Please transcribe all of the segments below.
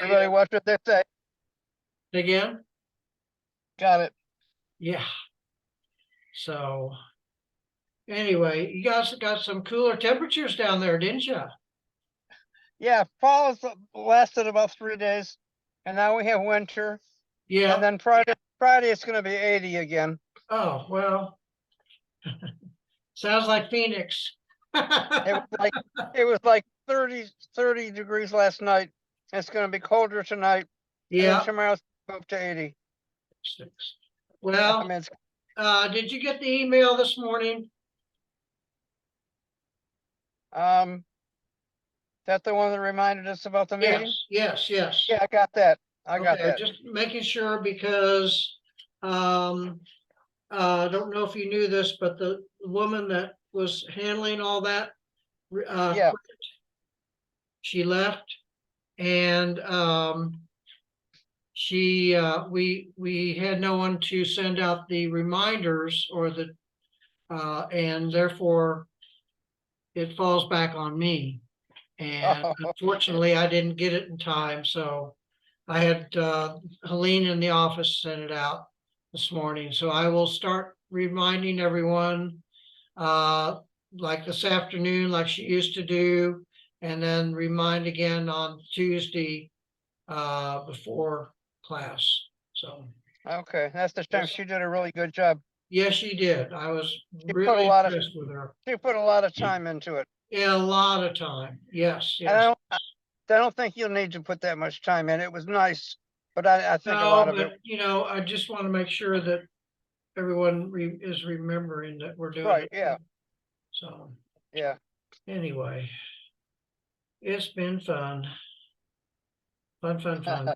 Everybody watch what they say. Again? Got it. Yeah. So anyway, you guys got some cooler temperatures down there, didn't you? Yeah, fall has lasted about 3 days, and now we have winter. Yeah. And then Friday it's going to be 80 again. Oh, well, sounds like Phoenix. It was like 30 degrees last night. It's going to be colder tonight. And Yeah. then tomorrow's up to 80. Well, I mean, did you get the email this morning? that the one that reminded us about the meeting? Yes. Yeah, I got that. I got that. Just making sure because I don't know if you knew this, but the woman that was handling all that, Yeah. she left, and we had no one to send out the reminders or the and therefore it falls back on me. And unfortunately, I didn't get it in time, so I had Helene in the office send it out this morning. So I will start reminding everyone like this afternoon, like she used to do, and then remind again on Tuesday before class. So Okay, that's the time. She did a really good job. yes, she did. I was She really impressed with her. She put a lot of time into it. Yeah, a lot of time. Yes, And yes. I don't think you'll need to put that much time in. It was nice, but I think a No, lot of but it. you know, I just want to make sure that everyone is remembering that we're doing Right, it. yeah. So Yeah. anyway, it's been fun. Fun.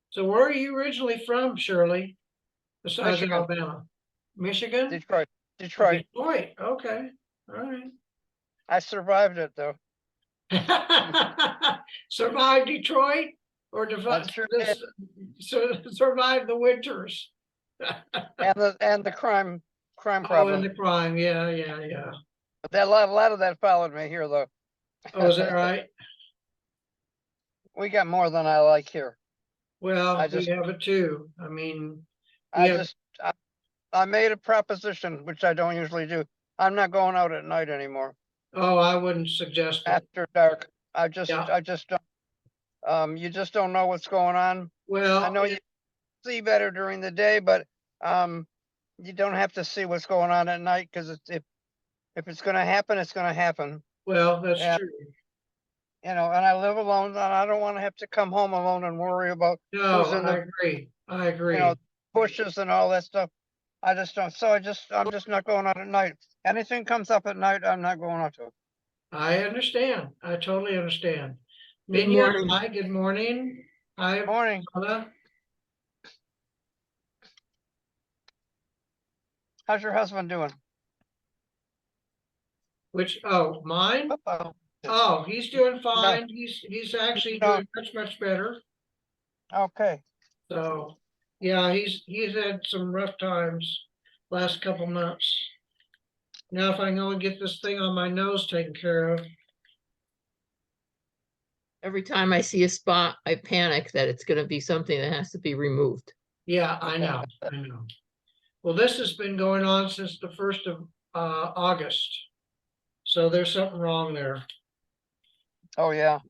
So where are you originally from, Shirley? Besides Michigan. Alabama? Michigan? Detroit. Detroit. Okay. All right. I survived it though. Survived Detroit or survived the winters? and the crime Oh, problem. and the crime. Yeah. But that a lot of that followed me here though. Oh, is that right? We got more than I like here. Well, we have it too. I mean, I made a proposition, which I don't usually do. I'm not going out at night anymore. Oh, I wouldn't suggest it. After dark. I just don't. You just don't know what's going on. Well, I know you see better during the day, but you don't have to see what's going on at night because if it's going to happen, it's going to happen. Well, that's true. You know, and I live alone, and I don't want to have to come home alone and worry about who's in the. I agree. You know, bushes and all that stuff. I just don't. So I'm just not going out at night. Anything comes up at night, I'm not going out to. I understand. I totally understand. Good morning. Hi, good morning. Hi. Morning. Mother. How's your husband doing? Mine? Oh, he's doing fine. He's actually doing much better. Okay. So yeah, he's had some rough times last couple months. Now if I can only get this thing on my nose taken care of. Every time I see a spot, I panic that it's going to be something that has to be removed. Yeah, I know. Well, this has been going on since the 1st of August. So there's something wrong there. Oh, yeah.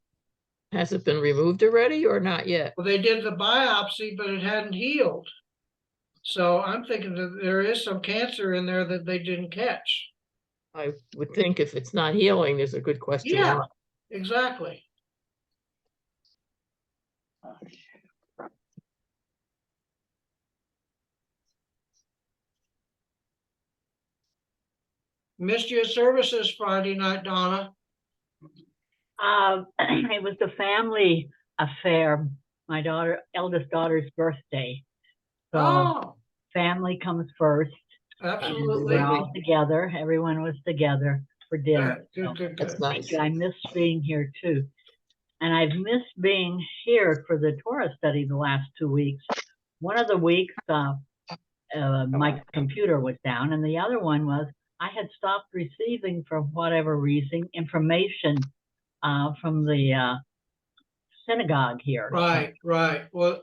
Has it been removed already or not yet? Well, they did the biopsy, but it hadn't healed. So I'm thinking that there is some cancer in there that they didn't catch. I would think if it's not healing, there's a good question mark. Exactly. Missed you at services Friday night, Donna. It was a family affair. My eldest daughter's birthday. So family comes first. Absolutely. We're all together. Everyone was together for dinner. Good. That's nice. I miss being here too. And I've missed being here for the Torah study the last 2 weeks. One of the weeks, my computer was down, and the other one was I had stopped receiving, for whatever reason, information from the synagogue here. Right, right. Well,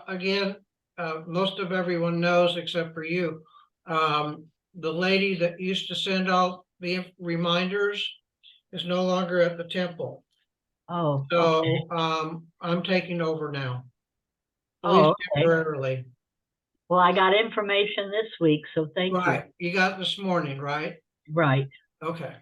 again, most of everyone knows except for you. The lady that used to send out the reminders is no longer at the temple. Oh, So, okay. I'm taking over now. At Oh, least okay. temporarily. Well, I got information this week, so thank you. Right, you got this morning, right? Right. Okay.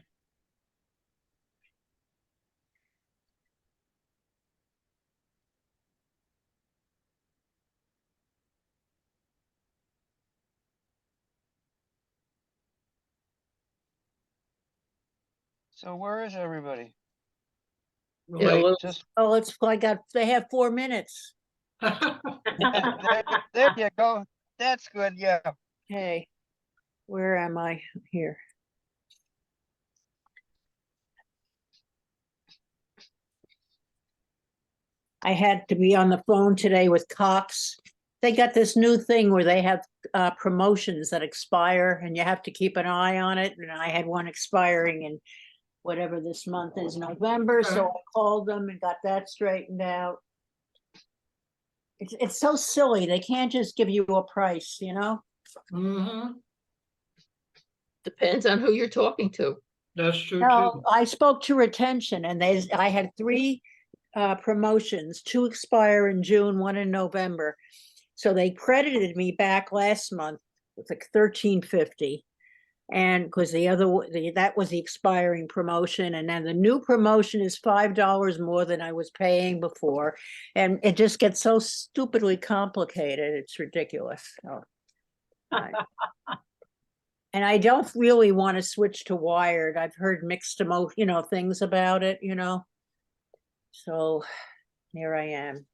So where is everybody? Yeah, Relate. well, Just Oh, it's, they have 4 minutes. there you go. That's good. Yeah. Okay, where am I here? I had to be on the phone today with Cox. They got this new thing where they have promotions that expire and you have to keep an eye on it. And I had one expiring in whatever this month is, November, so Okay. I called them and got that straightened out. It's so silly. They can't just give you a price, you know? Mm-hmm, depends on who you're talking to. that's true No, too. I spoke to retention and I had 3 promotions, 2 expire in June, 1 in November. So they credited me back last month with like $13.50. And because that was the expiring promotion, and then the new promotion is $5 more than I was paying before. And it just gets so stupidly complicated, it's ridiculous. So, and I don't really want to switch to wired. I've heard mixed things about it, So here I am.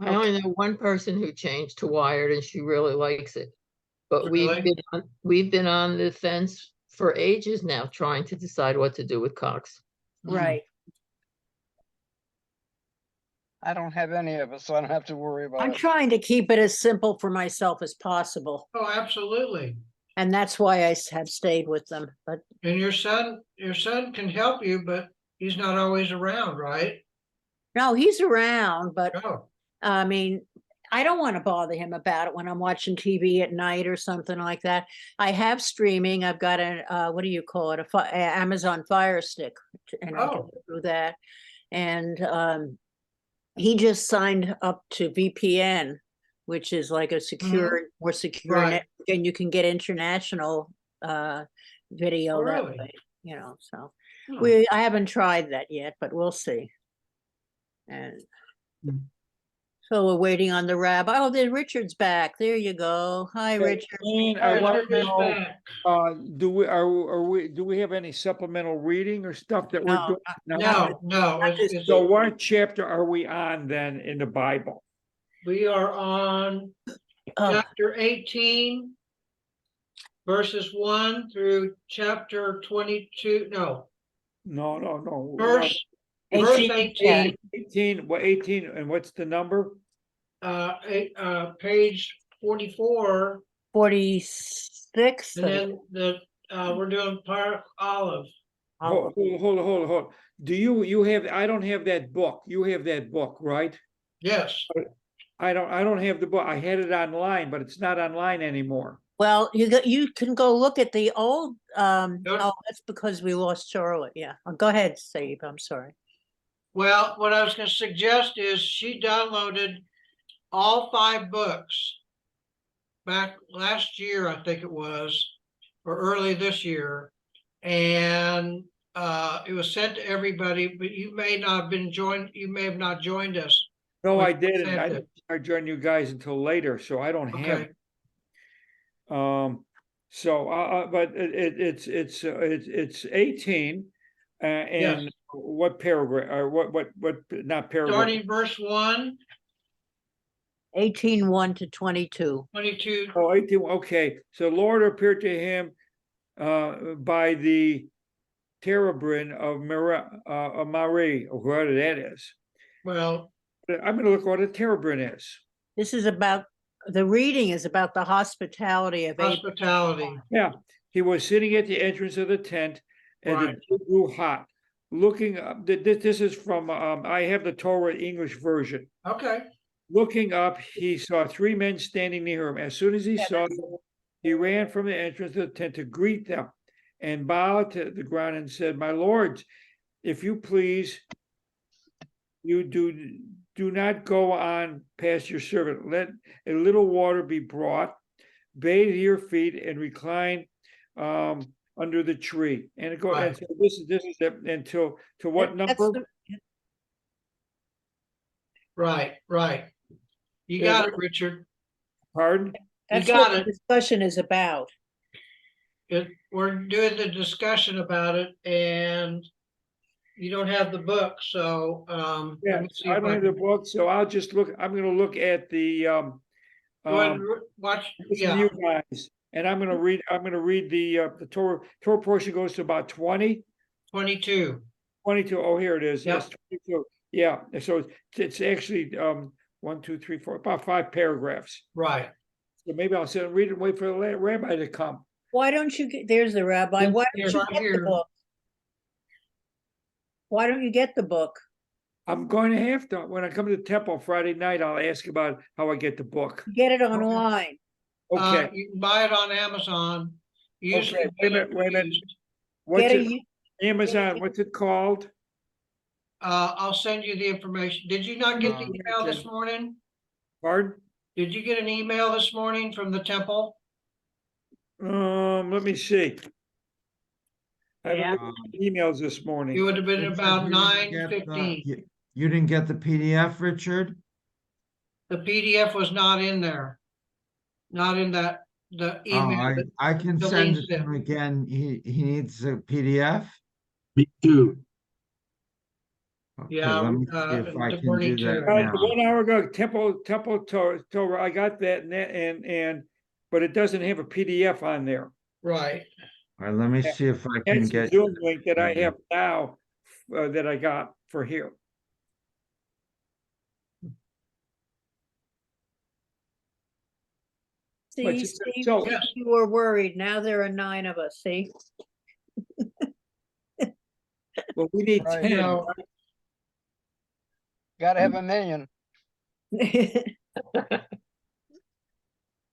I only know one person who changed to wired and she really likes it. But Really? we've been on the fence for ages now, trying to decide what to do with Cox. Right. I don't have any of it, so I don't have to worry about I'm it. trying to keep it as simple for myself as possible. Oh, absolutely. And that's why I have stayed with them. But And your son can help you, but he's not always around, right? no, he's around, but Oh, I mean, I don't want to bother him about it when I'm watching TV at night or something like that. I have streaming. I've got what do you call it? Amazon Fire Stick, and I can Oh. go through that. And he just signed up to VPN, which is like a more secure Right. network, and you can get international video Oh, that really? way. So Hmm. I haven't tried that yet, but we'll see. And Hmm. so we're waiting on the rabbi. Oh, there's Richard's back. There you go. Hi, Hey, Richard. Dean, I want Richard to is know, back. do we have any supplemental reading or stuff that we're No, doing? No, not this it's, So what chapter are we on then in the Bible? we are on Oh, chapter 18, verses 1 through chapter 22, no, No. verse 18, yeah. 18, 18, and what's the number? page 44, 46. and then we're doing Park Olive. Hold. Do you have, I don't have that book. You have that book, right? Yes, I don't have the book. I had it online, but it's not online anymore. Well, you can go look at the old. Good. Oh, that's because we lost Charlotte. Yeah. Go ahead, Steve. I'm sorry. well, what I was going to suggest is she downloaded all 5 books back last year, I think it was, or early this year. And it was sent to everybody, but you may not have been joined, you may have not joined us. No, We I didn't. sent I it. didn't start joining you guys until later, so I don't have Okay, it. But it's 18, and Yes. what paragraph, or what, not paragraph, starting verse 1, 18:1 to 22. 22, oh, 18, okay. So Lord appeared to him by the terebinth of Mari, or whatever that is. well, I'm gonna look what a terebinth is. This is about the reading is about the hospitality of Abraham. hospitality. Yeah, he was sitting at the entrance of the tent, and the Right. day grew hot. looking up, this is from, I have the Torah English version. Okay, Looking up, he saw three men standing near him. As soon as he saw them, he ran from the entrance of the tent to greet them and bowed to the ground and said, "My lords, if you please, you do not go on past your servant. Let a little water be brought, bathe your feet, and recline under the tree." And it go, and Right. so this is it until to what That's number? right. You Yeah, got it, Richard. Pardon? That's got what it. the discussion is about. We're doing the discussion about it and you don't have the book, so, Yeah, let me see I if don't I have the can. book, so I'll just look, I'm gonna look at the Go ahead and watch, listen to yeah, you guys, and I'm gonna read the Torah portion goes to about 20, 22. 22. Oh, here it is. Yes, Yep. 22. Yeah, so it's actually 1, 2, 3, 4, about 5 paragraphs. Right. So maybe I'll sit and read it and wait for the rabbi to come. Why don't you get, there's the rabbi, why It's don't you right get the here. book? Why don't you get the book? I'm going to have to, when I come to the temple on Friday night, I'll ask about how I get the book. Get it online. Okay, You can buy it on Amazon. Usually okay, wait a minute. Get What's a, it, Amazon, what's it called? I'll send you the information. Did you not get the email this morning? Pardon? Did you get an email this morning from the temple? Let me see. I Yeah. haven't looked at emails this It morning. would have been Richard, about you didn't get the- 9:15. You didn't get the PDF, Richard? The PDF was not in there. Not in the Oh, email. that- I can the send links it to him in. again. He needs a PDF? Me too. Okay, Yeah, let me see if I to can Bernie do that too. now. 1 hour ago, Temple Torah, I got that and, but it doesn't have a PDF on there. Right. All right, let me Yeah. see if I can That's the get. Zoom link that I have now, that I got for here. But see, it's- Steve, so- you were worried. Now there are 9 of us, see? Well, we need Right. 10. No, Gotta have a million.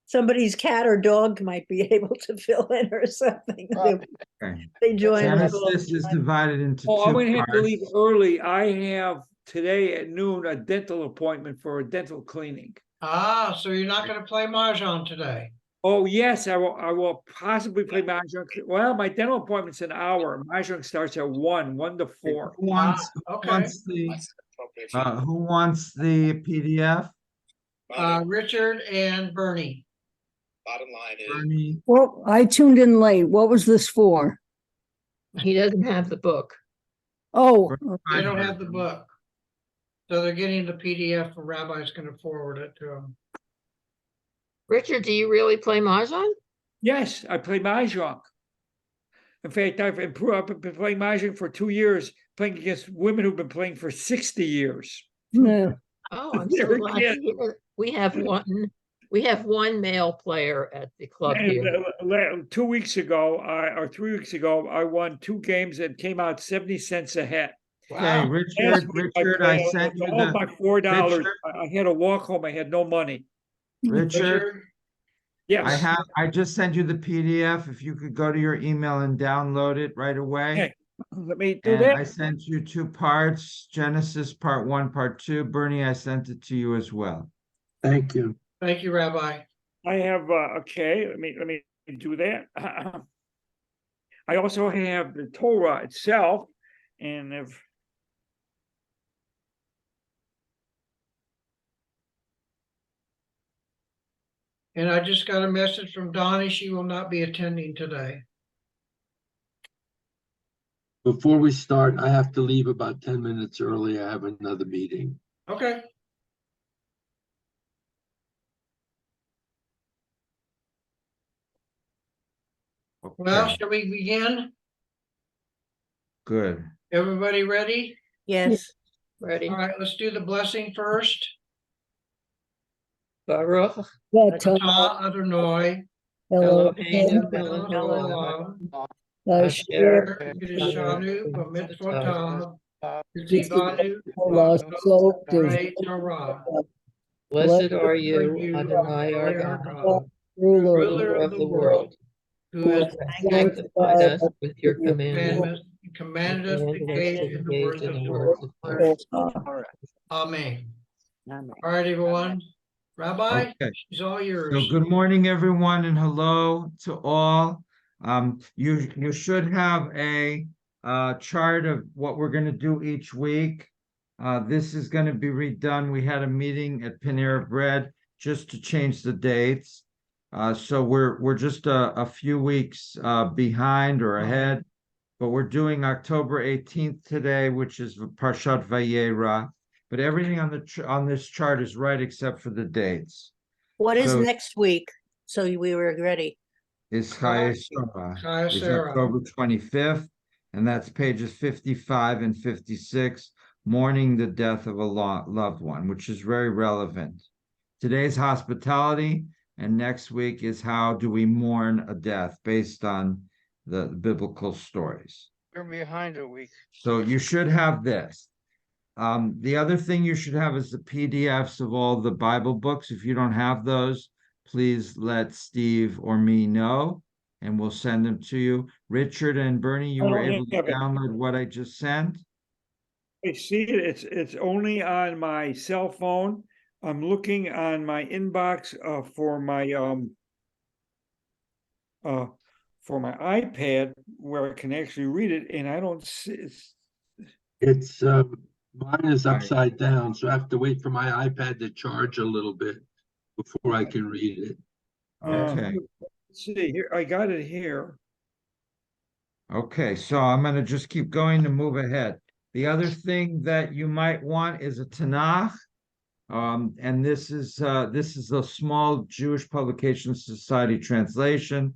Somebody's cat or dog might be able to fill in or something. Right. Okay. They join us all Genesis the is time. divided into Oh, I'm two gonna have to leave parts. early. I have today at noon a dental appointment for a dental cleaning. so you're not gonna play Mahjong today? Oh, yes, I will possibly play Mahjong. Well, my dental appointment's an hour. Mahjong starts at 1 to 4. Who wants, okay. who wants the PDF? Richard and Bernie. Bernie? Well, I tuned in late. What was this for? He doesn't have the book. Oh, They don't have the book. So they're getting the PDF, and Rabbi's gonna forward it to them. Richard, do you really play Mahjong? Yes, I play Mahjong. In fact, I've been playing Mahjong for 2 years, playing against women who've been playing for 60 years. no. Oh, I'm so Very glad good. to hear it. We have one male player at the club And here. 2 weeks ago, or 3 weeks ago, I won 2 games and came out 70 cents ahead. Okay, Wow. Last Richard, week Richard, I sent to you all my $4. Richard? I had to walk home. I had no money. Richard, Yes. I just sent you the PDF. If you could go to your email and download it right away. Okay, let me do And that. I sent you 2 parts, Genesis part 1, part 2. Bernie, I sent it to you as well. Thank you. Thank you, Rabbi. I have, okay, let me do that. I also have the Torah itself, and if And I just got a message from Donnie. She will not be attending today. Before we start, I have to leave about 10 minutes early. I have another meeting. Okay. Well, Okay, shall we begin? good. Everybody ready? Yes. Ready? All right, let's do the blessing first. Baruch That, Atah Adonai Eloheinu Elohim, melech Eloheinu haolam, Asher Yishanu B'mitzvotav Tzivanu Tzivanu B'nei Torah. Blessed are You, you, Adonai our our God, God, ruler ruler of the world, who who has has sanctified us with your commandments, commanded us to commanded us engage to in the engage words in of the Torah. words of Torah. Amen. Amen. All right, everyone. Rabbi, Okay. it's all So yours. good morning, everyone, and hello to all. You should have a chart of what we're going to do each week. This is going to be redone. We had a meeting at Panera Bread just to change the dates. So we're just a few weeks behind or ahead, but we're doing October 18th today, which is Parshat Vayera. But everything on this chart is right except for the dates. What is So- next week? So we were ready. Is Chayei Sarah, Chayei is Sarah. October 25th, and that's pages 55 and 56, mourning the death of a loved one, which is very relevant. Today's hospitality, and next week is how do we mourn a death based on the biblical stories. You're behind a week. So you should have this. The other thing you should have is the PDFs of all the Bible books. If you don't have those, please let Steve or me know, and we'll send them to you. Richard and Bernie, you were able to download what I just sent? I see it. It's only on my cell phone. I'm looking on my inbox for my iPad where I can actually read it, and I don't see It's, mine is upside down, so I have to wait for my iPad to charge a little bit before I can read it. Okay. Let's see here. I got it here. Okay, so I'm going to just keep going to move ahead. The other thing that you might want is a Tanakh. And this is a small Jewish Publication Society translation,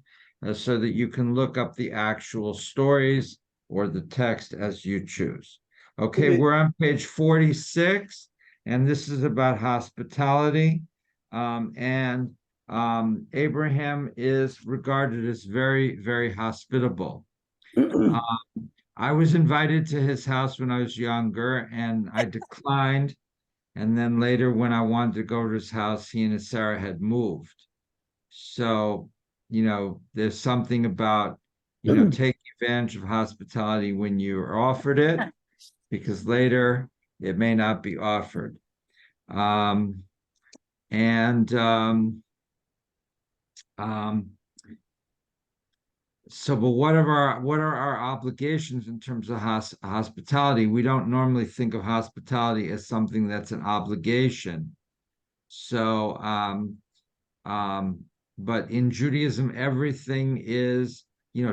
so that you can look up the actual stories or the text as you choose. Okay, we're on page 46, and this is about hospitality. Abraham is regarded as very, very hospitable. I was invited to his house when I was younger, and I declined. And then later, when I wanted to go to his house, he and Sarah had moved. So, there's something about, taking advantage of hospitality when you are offered it, because later it may not be offered. So, but what are our obligations in terms of hospitality? We don't normally think of hospitality as something that's an obligation. So, but in Judaism, everything is,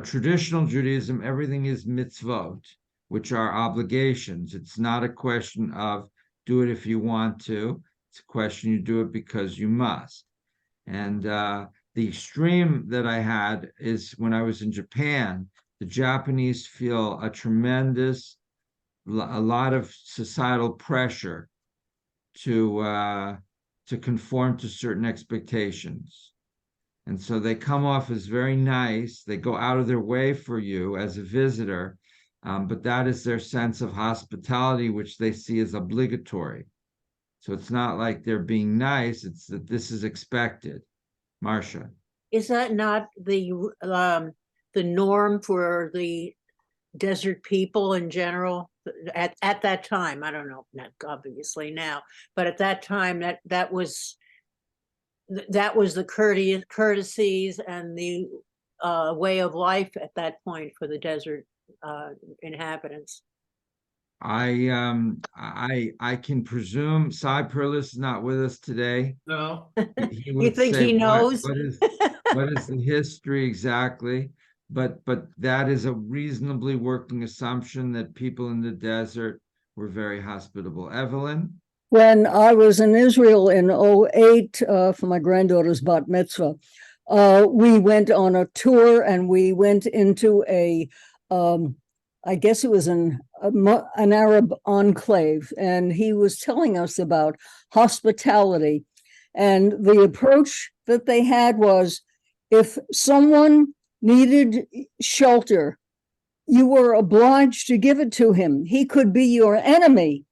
traditional Judaism, everything is mitzvot, which are obligations. It's not a question of do it if you want to. It's a question you do it because you must. And the extreme that I had is when I was in Japan. The Japanese feel a lot of societal pressure to conform to certain expectations. And so they come off as very nice. They go out of their way for you as a visitor, but that is their sense of hospitality, which they see as obligatory. So it's not like they're being nice, it's that this is expected. Marcia. Is that not the norm for the desert people in general at that time? I don't know, not obviously now, but at that time that was the courtesies and the way of life at that point for the desert inhabitants. I can presume Cy Perlis is not with us today. No. He You would think say, he knows? what is the history exactly? But that is a reasonably working assumption that people in the desert were very hospitable. Evelyn? When I was in Israel in 2008 for my granddaughter's bat mitzvah, we went on a tour and we went into I guess it was an Arab enclave, and he was telling us about hospitality. And the approach that they had was if someone needed shelter, you were obliged to give it to him. He could be your enemy,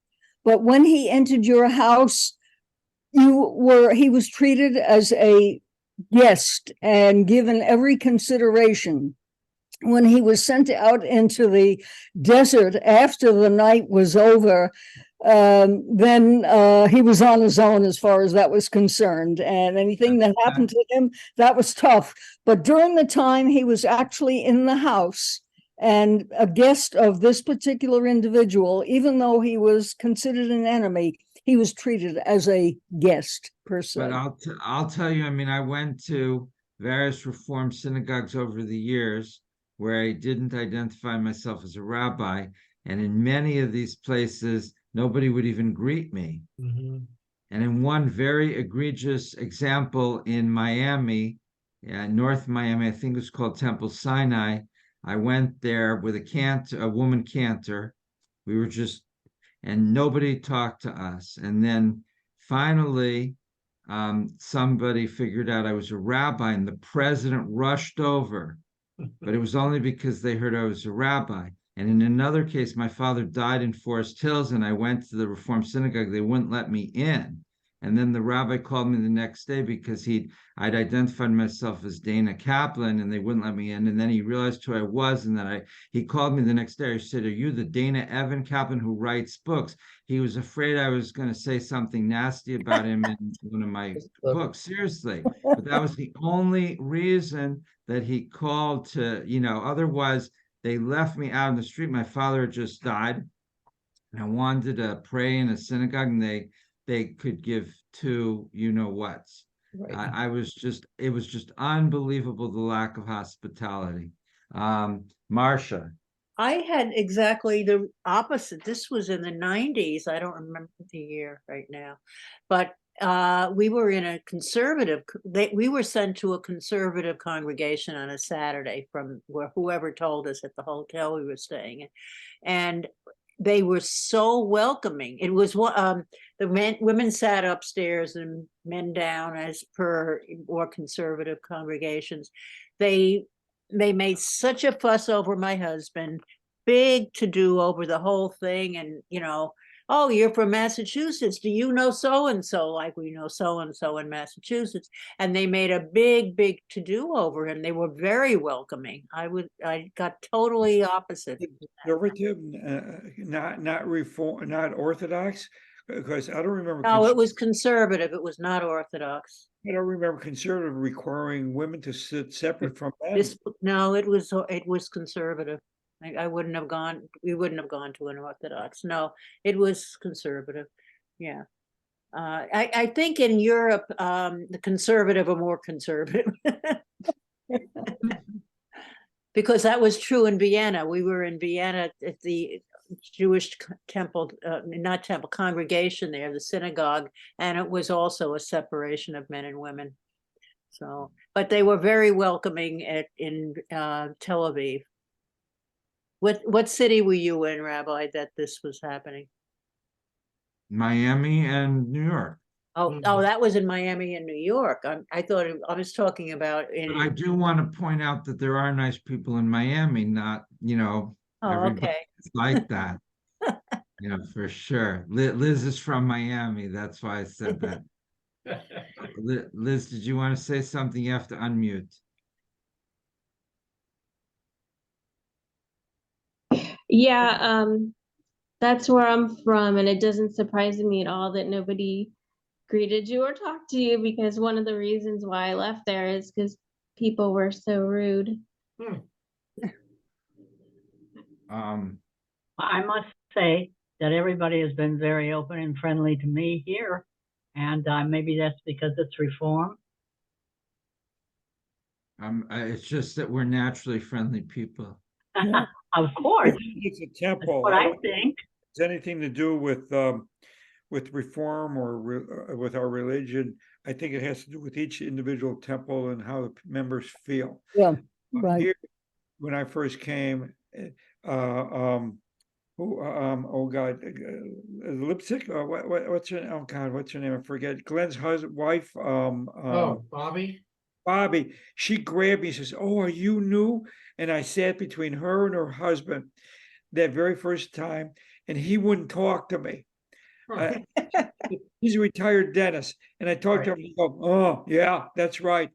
but when he entered your house, he was treated as a guest and given every consideration. When he was sent out into the desert after the night was over, then he was on his own as far as that was concerned. And anything that happened to him, that was tough. But during the time he was actually in the house and a guest of this particular individual, even though he was considered an enemy, he was treated as a guest per se. But I'll tell you, I mean, I went to various Reform synagogues over the years where I didn't identify myself as a rabbi, and in many of these places, nobody would even greet me. Mhm. And in one very egregious example in Miami, North Miami, I think it was called Temple Sinai, I went there with a woman cantor. We were just, and nobody talked to us. And then finally, somebody figured out I was a rabbi, and the president rushed over, but it was only because they heard I was a rabbi. And in another case, my father died in Forest Hills, and I went to the Reform synagogue. They wouldn't let me in. And then the rabbi called me the next day because I'd identified myself as Dana Kaplan, and they wouldn't let me in. And then he realized who I was, and then he called me the next day. He said, "Are you the Dana Evan Kaplan who writes books?" He was afraid I was going to say something nasty about him in one of my books. Seriously. But that was the only reason that he called to, otherwise they left me out in the street. My father had just died, and I wanted to pray in a synagogue, and they could give two whats. Right. It was just unbelievable, the lack of hospitality. Marcia. I had exactly the opposite. This was in the 90s. I don't remember the year right now, but we were in a we were sent to a conservative congregation on a Saturday from whoever told us at the hotel we were staying in. And they were so welcoming. It was women sat upstairs and men down, as per more conservative congregations. They made such a fuss over my husband, big to do over the whole thing. And, oh, you're from Massachusetts. Do you know so-and-so? Like we know so-and-so in Massachusetts. And they made a big to do over him. They were very welcoming. I got totally opposite. Conservative, not reform, not Orthodox, because I don't remember. No, it was conservative. It was not Orthodox. I don't remember conservative requiring women to sit separate from men. No, it was conservative. We wouldn't have gone to an Orthodox. No, it was conservative. Yeah. I think in Europe, the conservative are more conservative. Because that was true in Vienna. We were in Vienna at the Jewish temple, not temple, congregation there, the synagogue, and it was also a separation of men and women. So, but they were very welcoming in Tel Aviv. What city were you in, Rabbi, that this was happening? Miami and New York. Oh, that was in Miami and New York. I thought I was talking about in. But I do want to point out that there are nice people in Miami, not, Oh, everybody okay. is like that. For sure. Liz is from Miami. That's why I said that. Liz, did you want to say something? You have to unmute. Yeah, that's where I'm from, and it doesn't surprise me at all that nobody greeted you or talked to you, because one of the reasons why I left there is because people were so rude. I must say that everybody has been very open and friendly to me here, and maybe that's because it's Reform. It's just that we're naturally friendly people. Of course, It's a temple. that's what I think. It's anything to do with reform or with our religion. I think it has to do with each individual temple and how the members feel. Yeah, right. Here, when I first came, oh God, Lipstick. What's her? Oh God, what's her name? I forget. Glenn's wife. Oh, Bobby. Bobby, she grabbed me and says, "Oh, are you new?" And I sat between her and her husband that very first time, and he wouldn't talk to me. He's a retired dentist, and I talked to him. He go, "Oh, yeah, that's right."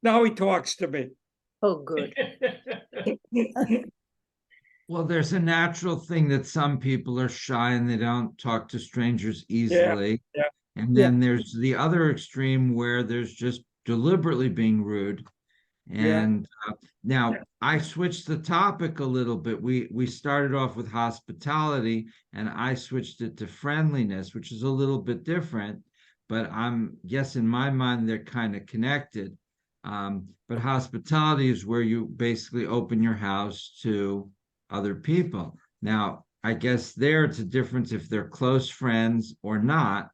Now he talks to me. Oh, good. Well, there's a natural thing that some people are shy and they don't talk to strangers easily. yeah. And Yeah. then there's the other extreme where there's just deliberately being rude. Yeah. And now I switched the topic a little bit. We started off with hospitality, and I switched it to friendliness, which is a little bit different. But yes, in my mind, they're kind of connected. But hospitality is where you basically open your house to other people. Now, I guess there it's a difference if they're close friends or not.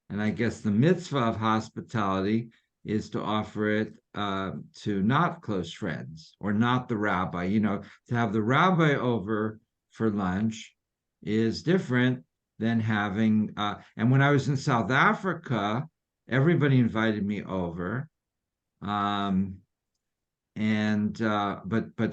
And I guess the mitzvah of hospitality is to offer it to not close friends or not the rabbi. You know, to have the rabbi over for lunch is different than having. And when I was in South Africa, everybody invited me over. But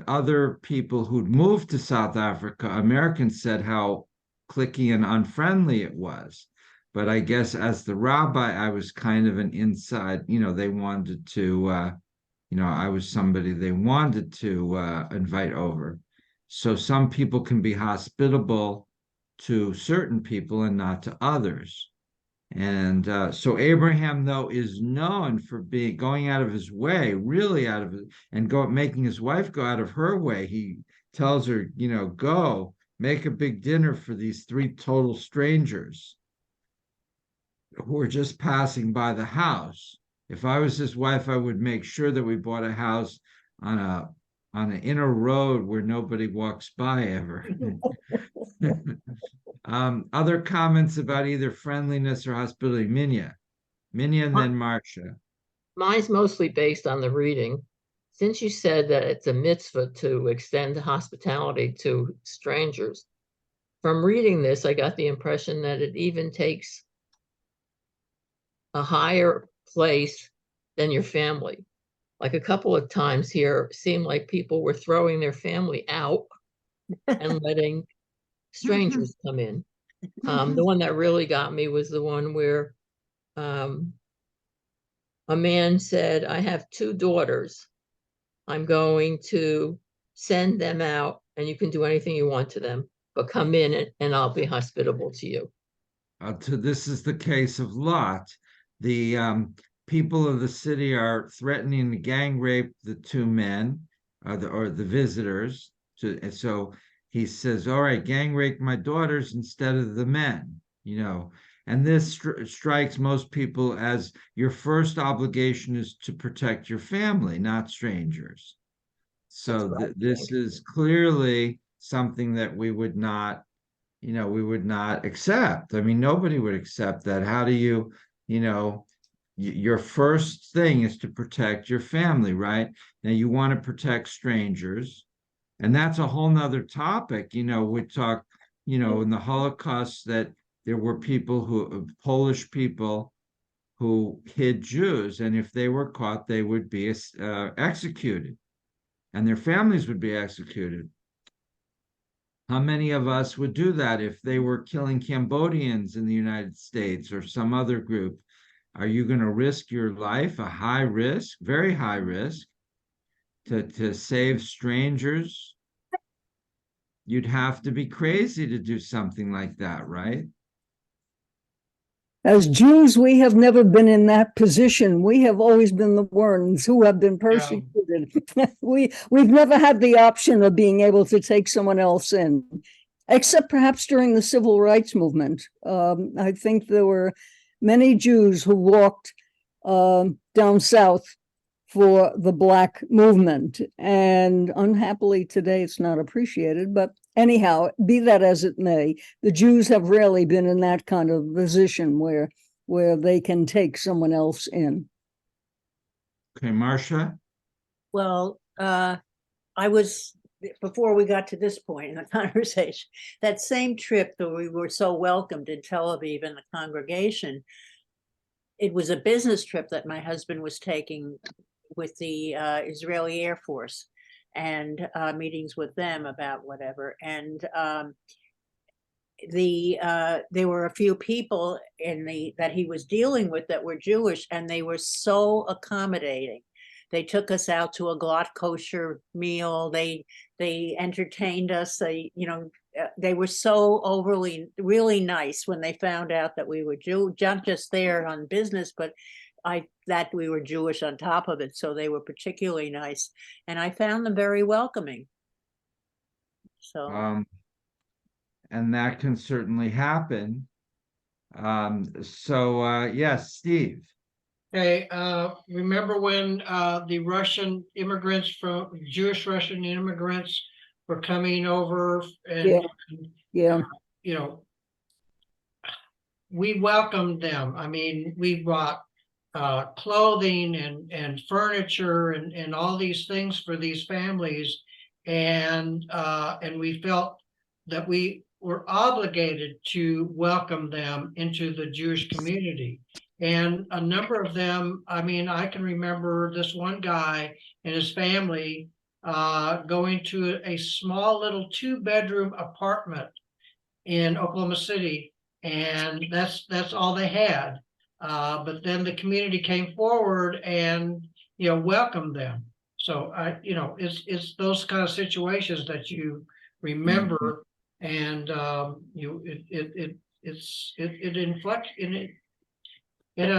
other people who'd moved to South Africa, Americans, said how cliquey and unfriendly it was. But I guess as the rabbi, I was kind of an inside, they wanted to, I was somebody they wanted to invite over. So some people can be hospitable to certain people and not to others. And so Abraham, though, is known for going out of his way, really out of it, and making his wife go out of her way. He tells her, go make a big dinner for these three total strangers who are just passing by the house. If I was his wife, I would make sure that we bought a house on an inner road where nobody walks by ever. Other comments about either friendliness or hospitality? Minya, and then Marcia. Mine's mostly based on the reading. Since you said that it's a mitzvah to extend hospitality to strangers, from reading this, I got the impression that it even takes a higher place than your family. Like a couple of times here, it seemed like people were throwing their family out and letting strangers come in. The one that really got me was the one where a man said, I have two daughters. I'm going to send them out and you can do anything you want to them, but come in and I'll be hospitable to you. This is the case of Lot. The people of the city are threatening to gang rape the two men or the visitors. And so he says, all right, gang rape my daughters instead of the men, and this strikes most people as your first obligation is to protect your family, not strangers. So this is clearly something that we would not accept. I mean, nobody would accept that. How do you, your first thing is to protect your family, right? Now you want to protect strangers. And that's a whole nother topic. We talk, in the Holocaust that there were Polish people who hid Jews. And if they were caught, they would be executed and their families would be executed. How many of us would do that if they were killing Cambodians in the United States or some other group? Are you going to risk your life, a high risk, very high risk, to save strangers? You'd have to be crazy to do something like that, right? As Jews, we have never been in that position. We have always been the ones who have been persecuted. Yeah. We've never had the option of being able to take someone else in, except perhaps during the civil rights movement. I think there were many Jews who walked down south for the Black movement. And unhappily today it's not appreciated, but anyhow, be that as it may, the Jews have rarely been in that kind of position where they can take someone else in. Okay, Marcia? Well, I was, before we got to this point in the conversation, that same trip that we were so welcomed in Tel Aviv in the congregation, it was a business trip that my husband was taking with the Israeli Air Force and meetings with them about whatever. And there were a few people that he was dealing with that were Jewish, and they were so accommodating. They took us out to a glatt kosher meal. They entertained us. They were so overly really nice when they found out that we were not just there on business, but that we were Jewish on top of it. So they were particularly nice, and I found them very welcoming. So And that can certainly happen. Yes, Steve. Hey, remember when the Russian immigrants Jewish Russian immigrants were coming over and Yeah. you know, we welcomed them. I mean, we brought clothing and furniture and all these things for these families, and we felt that we were obligated to welcome them into the Jewish community. And a number of them, I mean, I can remember this one guy and his family going to a small little 2-bedroom apartment in Oklahoma City, and that's all they had. But then the community came forward and welcomed them. So it's those kind of situations that you remember, and it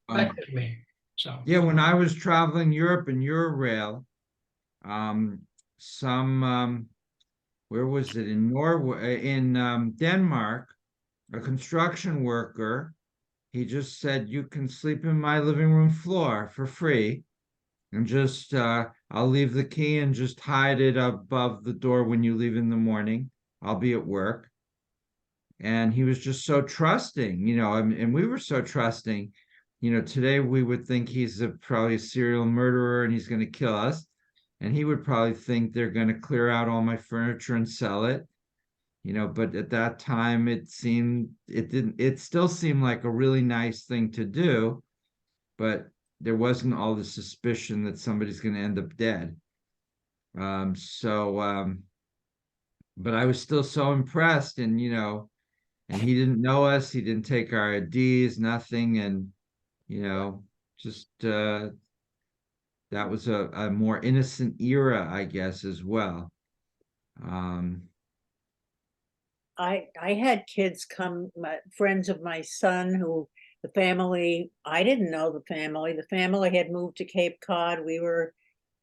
affected me. So Yeah, when I was traveling Europe and Eurail, where was it, in Norway, in Denmark, a construction worker, he just said, you can sleep in my living room floor for free, and just I'll leave the key and just hide it above the door when you leave in the morning. I'll be at work. And he was just so trusting, and we were so trusting. Today we would think he's probably a serial murderer and he's going to kill us. And he would probably think they're going to clear out all my furniture and sell it. But at that time it still seemed like a really nice thing to do, but there wasn't all the suspicion that somebody's going to end up dead. But I was still so impressed, and he didn't know us, he didn't take our IDs, nothing, and just that was a more innocent era, I guess, as well. I had kids come, friends of my son, who the family, I didn't know the family. The family had moved to Cape Cod. We were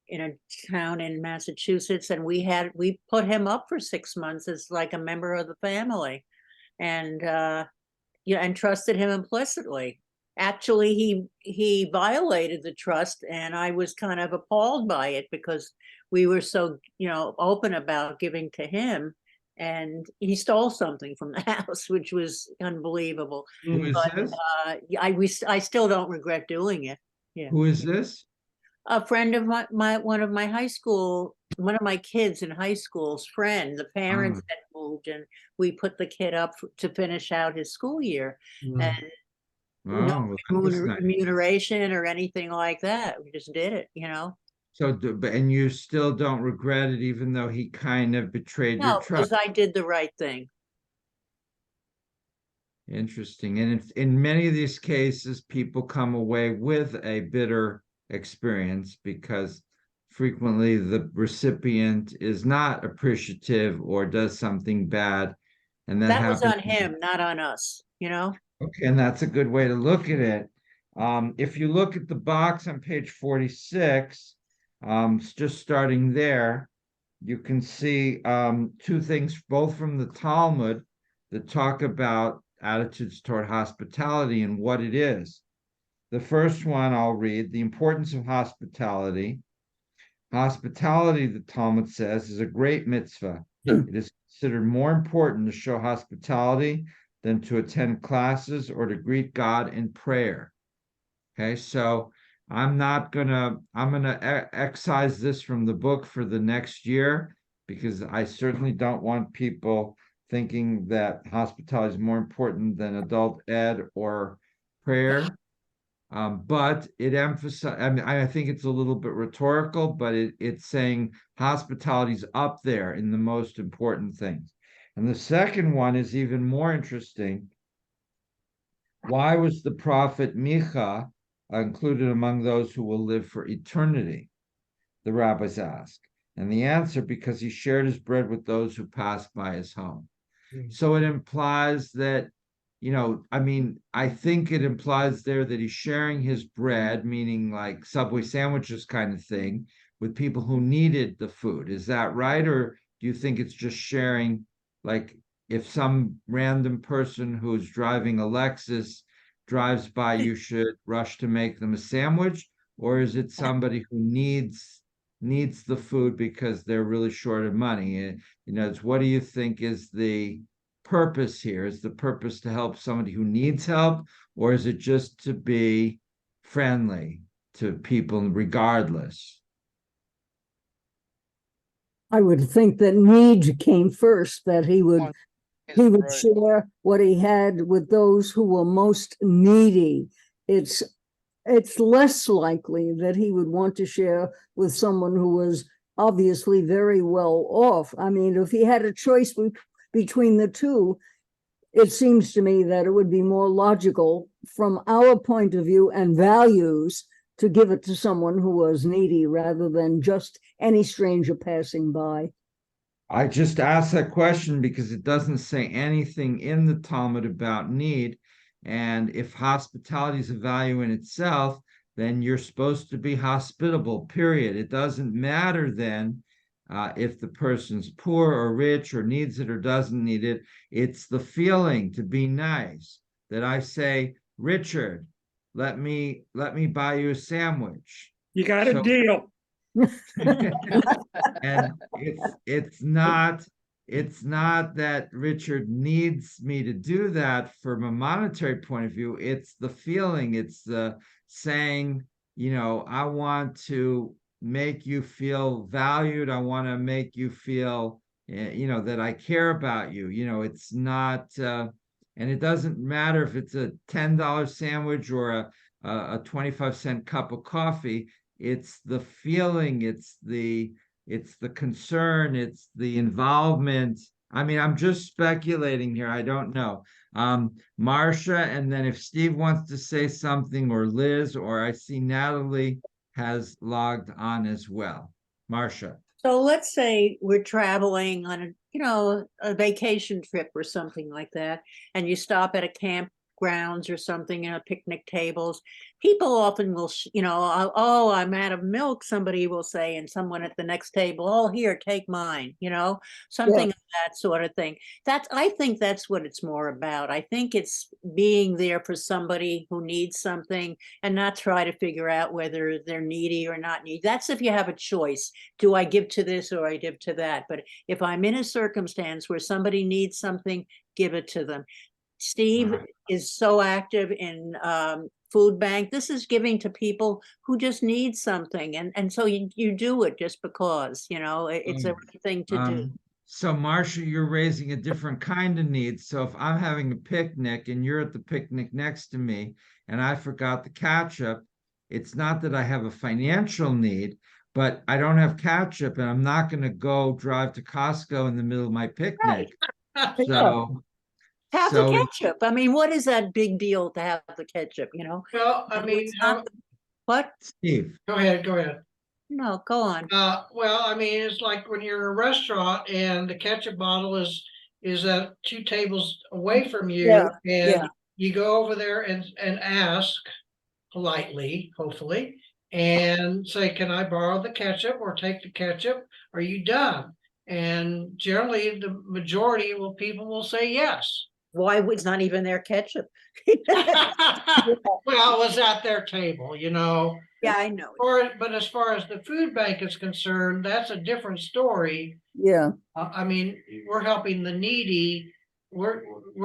in a town in Massachusetts, and we put him up for 6 months as like a member of the family, and and trusted him implicitly. Actually, he violated the trust, and I was kind of appalled by it because we were so open about giving to him, and he stole something from the house, which was unbelievable. Who is But this? I still don't regret doing it. Yeah. Who is this? A friend of one of my kids in high school's friend. The parents had moved, and we put the kid up to finish out his school year, and no remuneration or anything like that. We just did it, So, and you still don't regret it, even though he kind of betrayed your No, trust? because I did the right thing. Interesting. And in many of these cases, people come away with a bitter experience because frequently the recipient is not appreciative or does something bad. And that was on him, not on us, Okay, and that's a good way to look at it. If you look at the box on page 46, just starting there, you can see two things, both from the Talmud, that talk about attitudes toward hospitality and what it is. The first one I'll read, the importance of hospitality. Hospitality, the Talmud says, is a great mitzvah. It is considered more important to show hospitality than to attend classes or to greet God in prayer. Okay, so I'm gonna excise this from the book for the next year, because I certainly don't want people thinking that hospitality is more important than adult ed or prayer. But it emphasizes, I mean, I think it's a little bit rhetorical, but it's saying hospitality's up there in the most important things. And the second one is even more interesting. Why was the prophet Micha included among those who will live for eternity? The rabbis ask. And the answer, because he shared his bread with those who passed by his home. So it implies that, I mean, I think it implies there that he's sharing his bread, meaning like Subway sandwiches kind of thing, with people who needed the food. Is that right? Or do you think it's just sharing, like if some random person who's driving a Lexus drives by, you should rush to make them a sandwich? Or is it somebody who needs the food because they're really short of money? It's what do you think is the purpose here? Is the purpose to help somebody who needs help, or is it just to be friendly to people regardless? I would think that need came first, that he would Right. share what he had with those who were most needy. It's less likely that he would want to share with someone who was obviously very well off. I mean, if he had a choice between the two, it seems to me that it would be more logical from our point of view and values to give it to someone who was needy rather than just any stranger passing by. I just asked that question because it doesn't say anything in the Talmud about need. And if hospitality is a value in itself, then you're supposed to be hospitable, period. It doesn't matter then if the person's poor or rich or needs it or doesn't need it. It's the feeling to be nice that I say, Richard, let me buy you a sandwich. You got a deal. And it's not that Richard needs me to do that from a monetary point of view. It's the feeling, it's the saying, I want to make you feel valued. I want to make you feel, that I care about you. It's not, and it doesn't matter if it's a $10 sandwich or a 25-cent cup of coffee. It's the feeling, it's the concern, it's the involvement. I mean, I'm just speculating here. I don't know. Marcia, and then if Steve wants to say something, or Liz, or I see Natalie has logged on as well. Marcia. So let's say we're traveling on a vacation trip or something like that, and you stop at a campgrounds or something, picnic tables. People often will, oh, I'm out of milk, somebody will say, and someone at the next table, oh, here, take mine, something of that sort of thing. I think that's what it's more about. I think it's being there for somebody who needs something and not try to figure out whether they're needy or not needy. That's if you have a choice. Do I give to this or I give to that? But if I'm in a circumstance where somebody needs something, give it to them. Steve is so active in food bank. This is giving to people who just need something. And so you do it just because, it's a right thing to do. So Marcia, you're raising a different kind of need. So if I'm having a picnic and you're at the picnic next to me and I forgot the ketchup, it's not that I have a financial need, but I don't have ketchup and I'm not going to go drive to Costco in the middle of my picnic. Right. So have the ketchup. I mean, what is that big deal to have the ketchup, Well, I mean, what? Steve. Go ahead. No, go on. Well, I mean, it's like when you're in a restaurant and the ketchup bottle is at 2 tables away from you, and you go over there and ask politely, hopefully, and say, can I borrow the ketchup or take the ketchup? Are you done? And generally the majority of people will say yes. Why it's not even their ketchup? Well, it was at their table, Yeah, I know. But as far as the food bank is concerned, that's a different story. Yeah. I mean, we're helping the needy. We're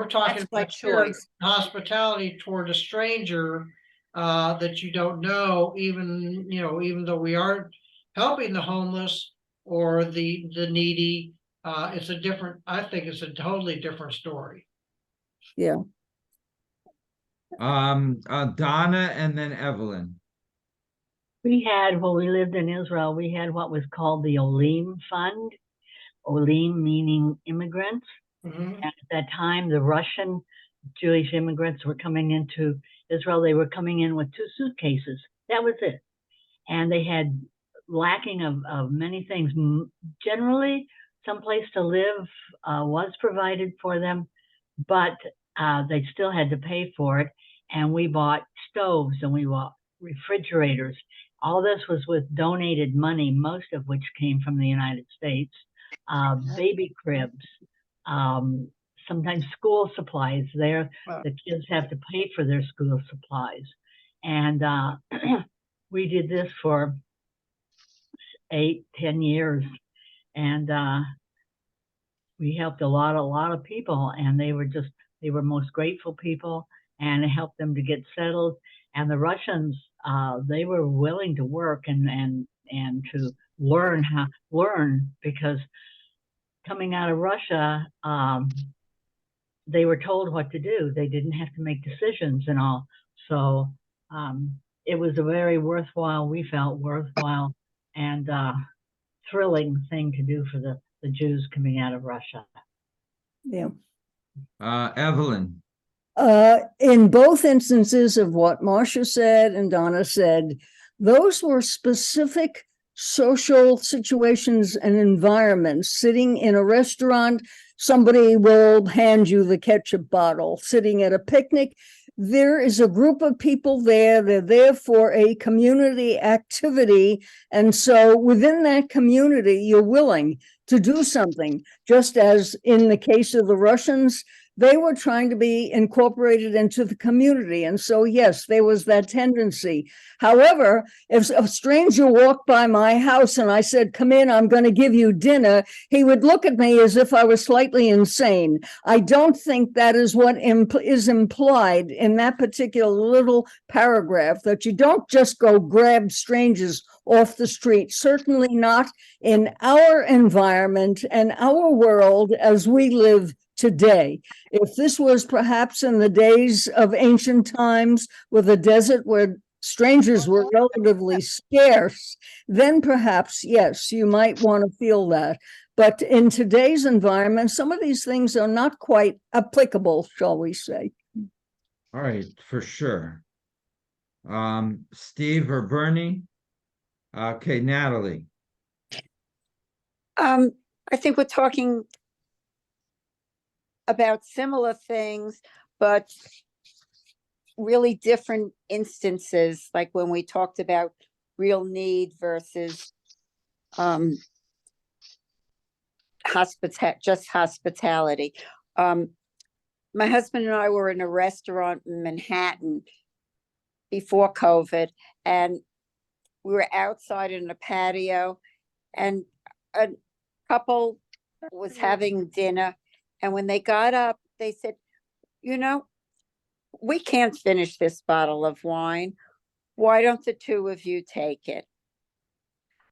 talking That's my choice. Hospitality toward a stranger that you don't know, even though we aren't helping the homeless or the needy. I think it's a totally different story. Yeah. Donna and then Evelyn. We had, when we lived in Israel, we had what was called the Olim Fund. Olim meaning immigrants. Mhm. And at that time, the Russian Jewish immigrants were coming into Israel. They were coming in with 2 suitcases. That was it. And they had lacking of many things. Generally, some place to live was provided for them, but they still had to pay for it. And we bought stoves and we bought refrigerators. All this was with donated money, most of which came from the United States. Baby cribs, sometimes school supplies. There, the kids have to pay for their school supplies. And we did this for 8, 10 years. And we helped a lot of people, and they were most grateful people, and it helped them to get settled. And the Russians, they were willing to work and to learn because coming out of Russia, they were told what to do. They didn't have to make decisions and all. So it was a very we felt worthwhile and thrilling thing to do for the Jews coming out of Russia. Yeah. Evelyn. In both instances of what Marcia said and Donna said, those were specific social situations and environments. Sitting in a restaurant, somebody will hand you the ketchup bottle. Sitting at a picnic, there is a group of people there. They're there for a community activity. And so within that community, you're willing to do something, just as in the case of the Russians, they were trying to be incorporated into the community. And so, yes, there was that tendency. However, if a stranger walked by my house and I said, come in, I'm going to give you dinner, he would look at me as if I was slightly insane. I don't think that is what is implied in that particular little paragraph, that you don't just go grab strangers off the street, certainly not in our environment and our world as we live today. If this was perhaps in the days of ancient times with a desert where strangers were relatively scarce, then perhaps, yes, you might want to feel that. But in today's environment, some of these things are not quite applicable, shall we say. All right, for sure. Steve or Bernie? Okay, Natalie. I think we're talking about similar things, but really different instances, like when we talked about real need versus hospitality. My husband and I were in a restaurant in Manhattan before COVID, and we were outside in a patio, and a couple was having dinner. And when they got up, they said, we can't finish this bottle of wine. Why don't the 2 of you take it?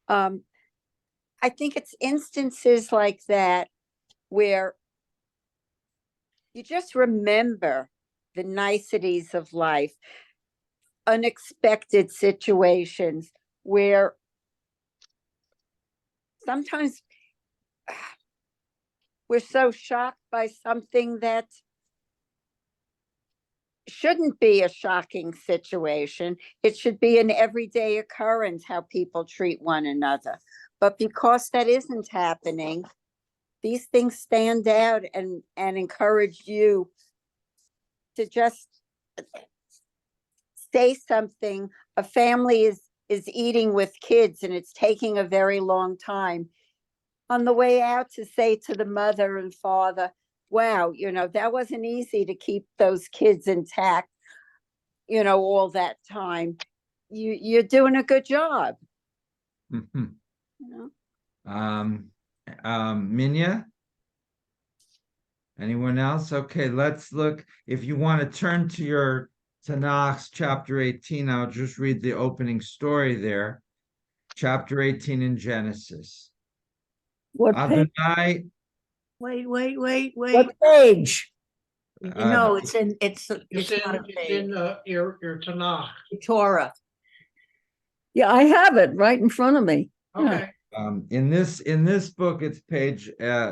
I think it's instances like that where you just remember the niceties of life, unexpected situations where sometimes we're so shocked by something that shouldn't be a shocking situation. It should be an everyday occurrence how people treat one another. But because that isn't happening, these things stand out and encourage you to just say something. A family is eating with kids and it's taking a very long time. On the way out, to say to the mother and father, wow, that wasn't easy to keep those kids intact, all that time. You're doing a good job. Mm-hmm. Minya? Anyone else? Okay, let's look. If you want to turn to your Tanakh, chapter 18, I'll just read the opening story there. Chapter 18 in Genesis. What page? Adonai, Wait. What page? No, it's in, it's It's not a in, it's page. in, your Tanakh. Torah. Yeah, I have it right in front of me. Yeah. Okay, In this book, it's page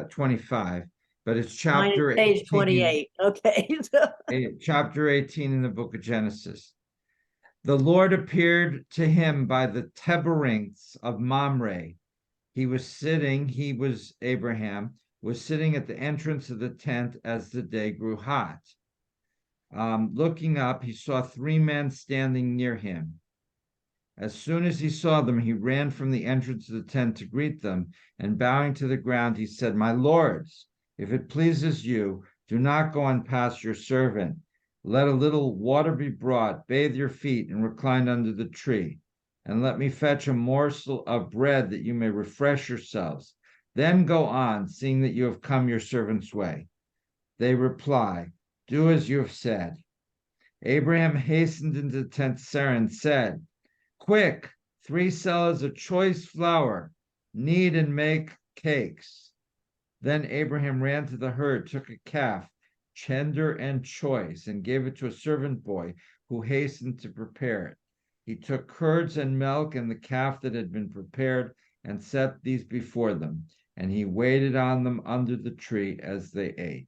25, but it's Mine chapter is page 18, 28. Okay. chapter 18 in the book of Genesis. The Lord appeared to him by the terebinths of Mamre. He was Abraham, was sitting at the entrance of the tent as the day grew hot. Looking up, he saw 3 men standing near him. As soon as he saw them, he ran from the entrance of the tent to greet them, and bowing to the ground, he said, "My lords, if it pleases you, do not go on past your servant. Let a little water be brought, bathe your feet, and recline under the tree. And let me fetch a morsel of bread that you may refresh yourselves. Then go on, seeing that you have come your servant's way." They reply, "Do as you have said." Abraham hastened into the tent Sarah and said, "Quick, 3 sellers of choice flour, knead and make cakes." Then Abraham ran to the herd, took a calf, tender and choice, and gave it to a servant boy who hastened to prepare it. He took curds and milk and the calf that had been prepared and set these before them, and he waited on them under the tree as they ate.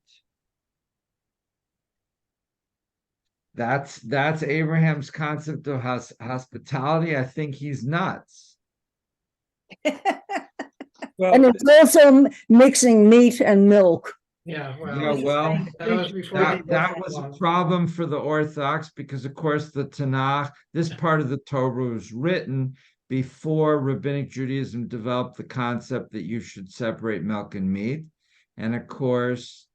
That's Abraham's concept of hospitality. I think he's nuts. Well, And it's also mixing meat and milk. yeah, Yeah, well, well, that was before. that was a problem for the Orthodox because, of course, the Tanakh, this part of the Torah was written before Rabbinic Judaism developed the concept that you should separate milk and meat. And of course,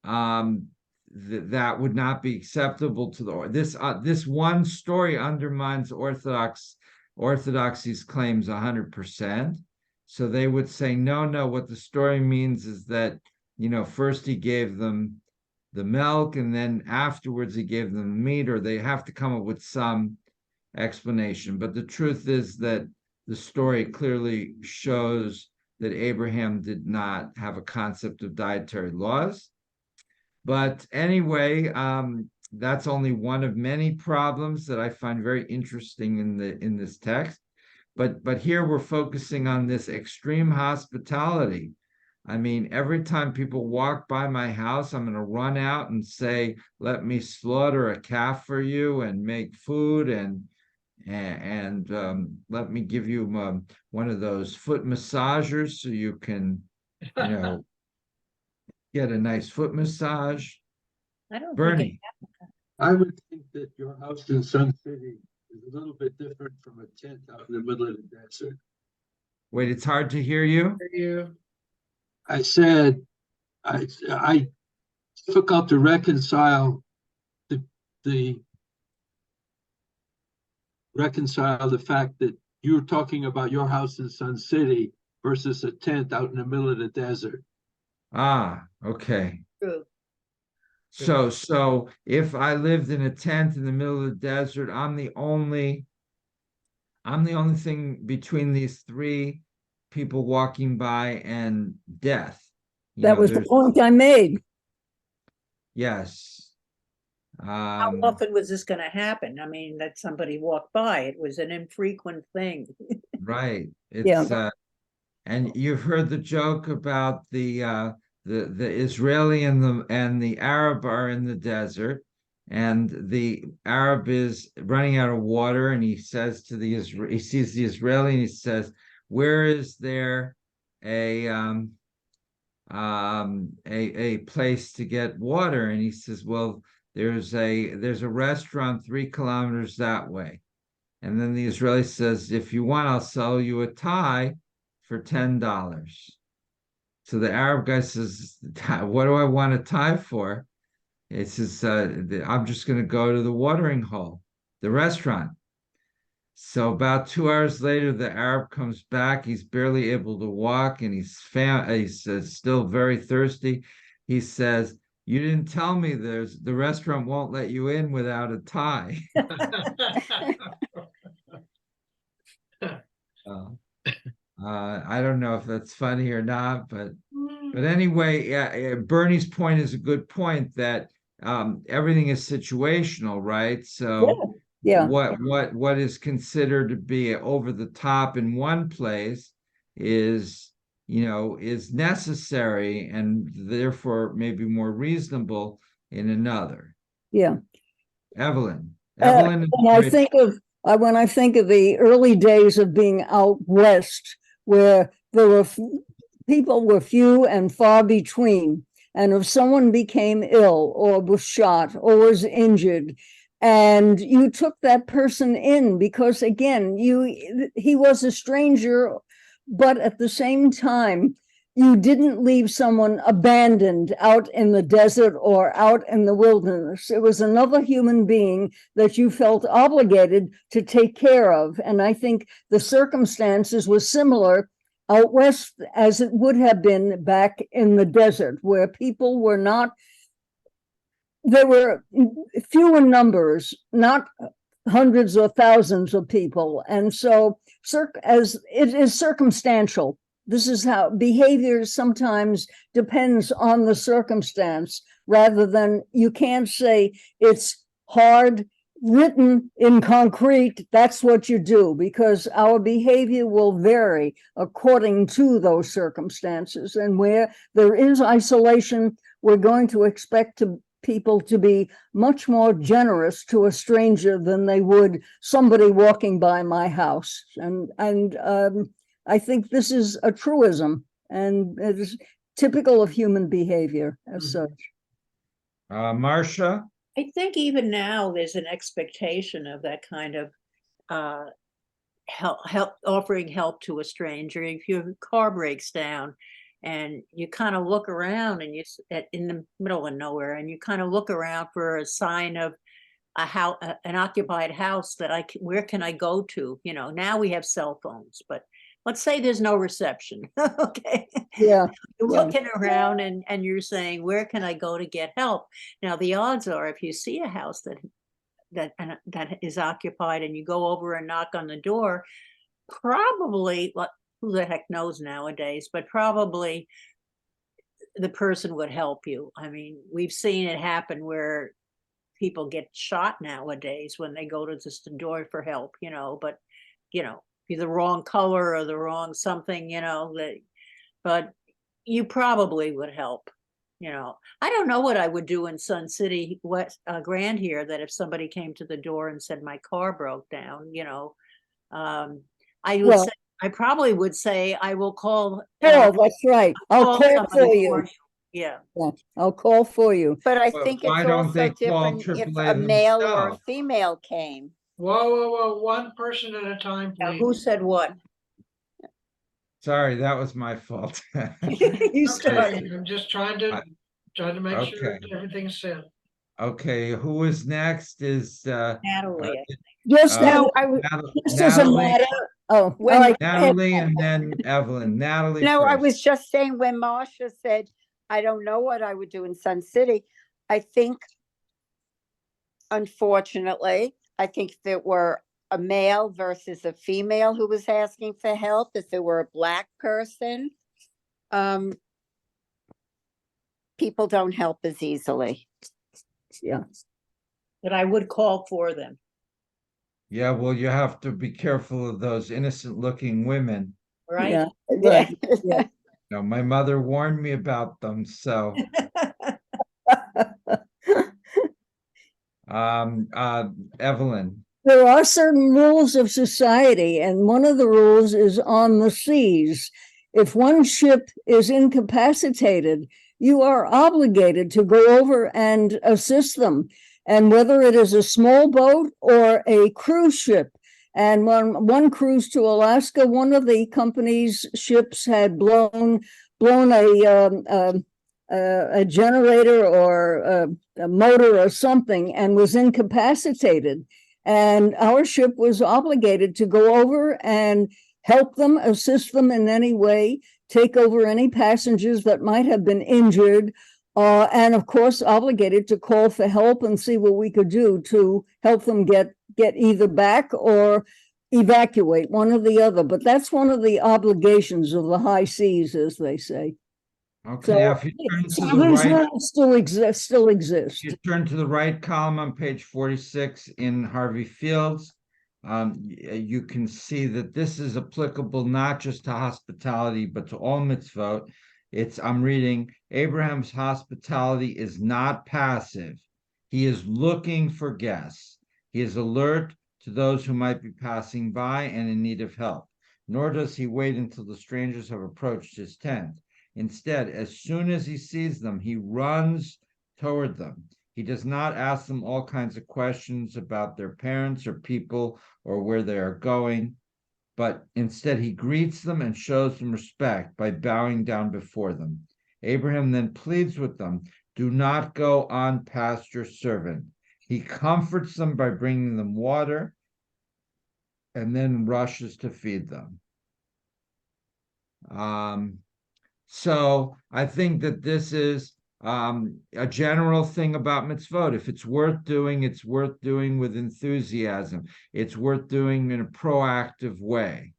that would not be acceptable to the this one story undermines Orthodoxy's claims 100%. So they would say, no, what the story means is that, first he gave them the milk and then afterwards he gave them the meat, or they have to come up with some explanation. But the truth is that the story clearly shows that Abraham did not have a concept of dietary laws. But anyway, that's only one of many problems that I find very interesting in this text. But here we're focusing on this extreme hospitality. I mean, every time people walk by my house, I'm going to run out and say, "Let me slaughter a calf for you and make food, and let me give you one of those foot massagers so you can, get a nice foot massage." I don't think Bernie, I would think that your house in Sun City is a little bit different from a tent out in the middle of the desert. wait, it's hard to hear you. I said, I difficult to reconcile the fact that you're talking about your house in Sun City versus a tent out in the middle of the desert. Ah, okay. true. So if I lived in a tent in the middle of the desert, I'm the only thing between these 3 people walking by and death. That was the point I made. Yes. How often was this going to happen? I mean, that somebody walked by. It was an infrequent thing. Right. Yeah. It's and you've heard the joke about the Israeli and the Arab are in the desert, and the Arab is running out of water, and he says to he sees the Israeli and he says, "Where is there a place to get water?" And he says, "Well, there's a restaurant 3 kilometers that way." And then the Israeli says, "If you want, I'll sell you a tie for $10. So the Arab guy says, "What do I want a tie for?" It says, "I'm just going to go to the watering hole, the restaurant." So about 2 hours later, the Arab comes back. He's barely able to walk, and he's still very thirsty. He says, "You didn't tell me the restaurant won't let you in without a tie." I don't know if that's funny or not, but anyway, Bernie's point is a good point that everything is situational, right? So Yeah, what is considered to be over the top in one place is, is necessary and therefore maybe more reasonable in another. yeah. Evelyn. Uh, Evelyn. when I think of the early days of being out west, where there were people were few and far between, and if someone became ill or was shot or was injured, and you took that person in because again, he was a stranger, but at the same time, you didn't leave someone abandoned out in the desert or out in the wilderness. It was another human being that you felt obligated to take care of. And I think the circumstances were similar out west as it would have been back in the desert, where people were not, there were fewer numbers, not hundreds or thousands of people. And so as it is circumstantial, this is how behavior sometimes depends on the circumstance, rather than, you can't say it's hard written in concrete, that's what you do, because our behavior will vary according to those circumstances. And where there is isolation, we're going to expect people to be much more generous to a stranger than they would somebody walking by my house. And I think this is a truism, and it is typical of human behavior as such. Marcia. I think even now there's an expectation of that kind of help, offering help to a stranger. If your car breaks down and you kind of look around and in the middle of nowhere, and you kind of look around for a sign of a house, an occupied house that where can I go to? Now we have cell phones, but let's say there's no reception. Okay. Yeah. You're looking around and you're saying, where can I go to get help? Now, the odds are, if you see a house that is occupied and you go over and knock on the door, probably, who the heck knows nowadays, but probably the person would help you. I mean, we've seen it happen where people get shot nowadays when they go to the door for help, but, be the wrong color or the wrong something, but you probably would help. I don't know what I would do in Sun City, Grand here, that if somebody came to the door and said my car broke down, I probably would say I will call. That's right. I'll call for you. Yeah. I'll call for you. But I Well, think why it's don't also they call different if AAA a male or a themselves? female came. Whoa, one person at a time, Now, please. who said what? Sorry, that was my fault. You started. I'm just trying to make sure Okay. everything's said. Okay, who is next is Natalie. Just No, just as a Natalie, matter. Oh, When- all right. Natalie, and then Evelyn. Natalie No, I first. was just saying, when Marsha said, I don't know what I would do in Sun City, I think, unfortunately, I think if it were a male versus a female who was asking for help, if it were a Black person, people don't help as easily. Yeah. But I would call for them. Yeah, well, you have to be careful of those innocent-looking women. Right? Yeah. Right. Yeah. No, my mother warned me about them, so Evelyn. There are certain rules of society, and one of the rules is on the seas. If one ship is incapacitated, you are obligated to go over and assist them. And whether it is a small boat or a cruise ship. And when one cruise to Alaska, one of the company's ships had blown a generator or a motor or something and was incapacitated. And our ship was obligated to go over and help them, assist them in any way, take over any passengers that might have been injured, and of course obligated to call for help and see what we could do to help them get either back or evacuate, one or the other. But that's one of the obligations of the high seas, as they say. Okay, now So if you turn so to the these right, rules still exist. you turn to the right column on page 46 in Harvey Fields, you can see that this is applicable not just to hospitality, but to all mitzvot. I'm reading, Abraham's hospitality is not passive. He is looking for guests. He is alert to those who might be passing by and in need of help. Nor does he wait until the strangers have approached his tent. Instead, as soon as he sees them, he runs toward them. He does not ask them all kinds of questions about their parents or people or where they are going, but instead he greets them and shows them respect by bowing down before them. Abraham then pleads with them, do not go on past your servant. He comforts them by bringing them water and then rushes to feed them. So I think that this is a general thing about mitzvot. If it's worth doing with enthusiasm. It's worth doing in a proactive way.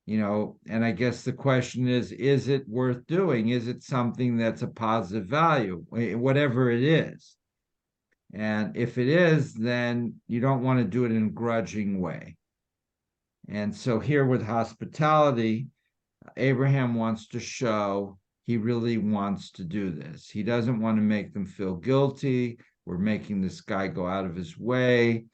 And I guess the question is it worth doing? Is it something that's a positive value, whatever it is? And if it is, then you don't want to do it in a grudging way. And so here with hospitality, Abraham wants to show he really wants to do this. He doesn't want to make them feel guilty. We're making this guy go out of his way.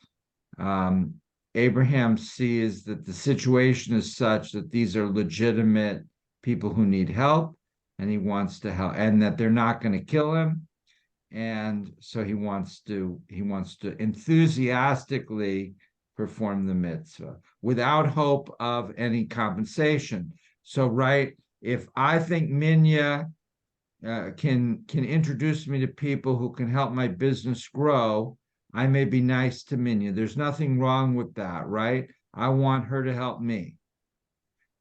Abraham sees that the situation is such that these are legitimate people who need help, and he wants to help, and that they're not going to kill him. And so he wants to enthusiastically perform the mitzvah without hope of any compensation. So, right, if I think Minya can introduce me to people who can help my business grow, I may be nice to Minya. There's nothing wrong with that, right? I want her to help me.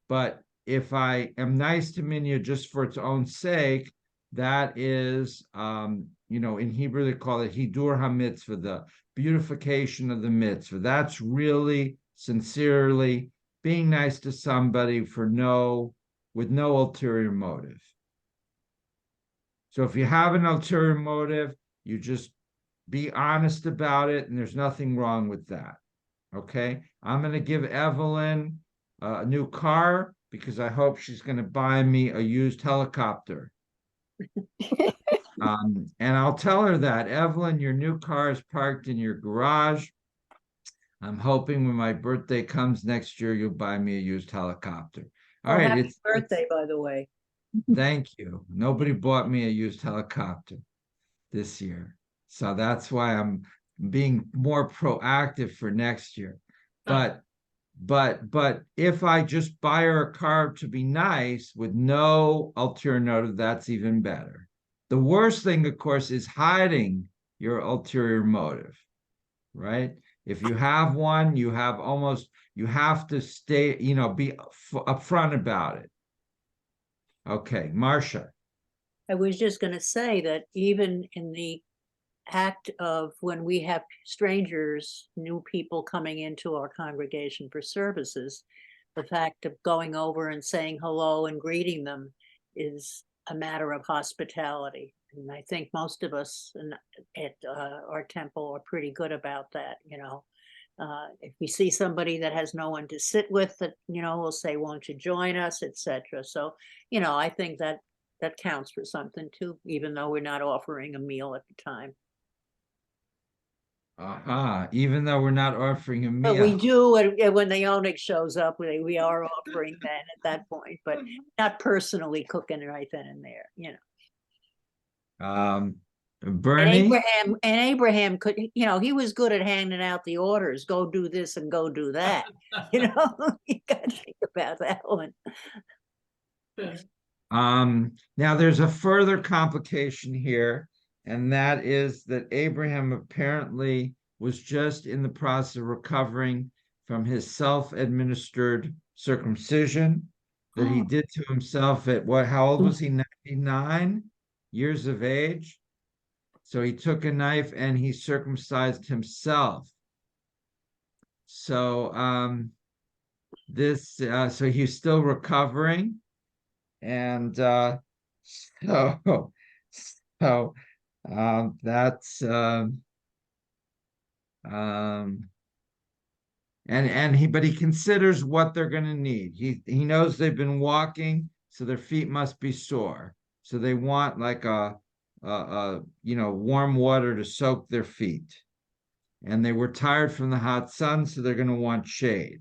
But if I am nice to Minya just for its own sake, that is, in Hebrew they call it hidur hamitzvah, the beautification of the mitzvah. That's really sincerely being nice to somebody with no ulterior motive. So if you have an ulterior motive, you just be honest about it, and there's nothing wrong with that. Okay, I'm going to give Evelyn a new car because I hope she's going to buy me a used helicopter. And I'll tell her that, Evelyn, your new car is parked in your garage. I'm hoping when my birthday comes next year, you'll buy me a used helicopter. All right, happy birthday, by the way. Thank you. Nobody bought me a used helicopter this year. So that's why I'm being more proactive for next year. But if I just buy her a car to be nice with no ulterior motive, that's even better. The worst thing, of course, is hiding your ulterior motive, right? If you have one, you have to stay, be upfront about it. Okay, Marcia. I was just going to say that even in the act of when we have strangers, new people coming into our congregation for services, the fact of going over and saying hello and greeting them is a matter of hospitality. And I think most of us at our temple are pretty good about that, if we see somebody that has no one to sit with, that, we'll say, won't you join us, etc. So, I think that counts for something too, even though we're not offering a meal at the time. Even though we're not offering a meal. But we do when the Onik shows up, we are offering then at that point, but not personally cooking right then and there, Bernie. And Abraham could, he was good at handing out the orders, go do this and go do that. You got to think about that one. Now there's a further complication here, and that is that Abraham apparently was just in the process of recovering from his self-administered circumcision that he did to himself at how old was he? 99 years of age. So he took a knife and he circumcised himself. So so he's still recovering. And So, so, that's, but he considers what they're gonna need. He knows they've been walking, so their feet must be sore. So they want like warm water to soak their feet. And they were tired from the hot sun, so they're gonna want shade.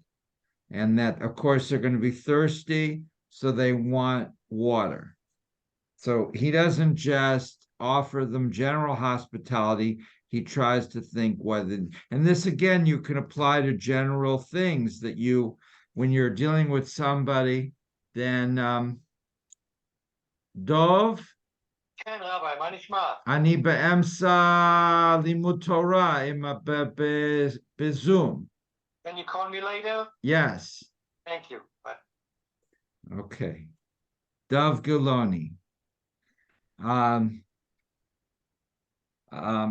And that, of course, they're gonna be thirsty, so they want water. So he doesn't just offer them general hospitality. He tries to think whether, and this again, you can apply to general things that when you're dealing with somebody, then, Dov, כן, רבי, מה נשמע? אני באמצע לימוד תורה בזום. Can you call me later? Yes. Thank you. Bye. Okay. Dov Giloni.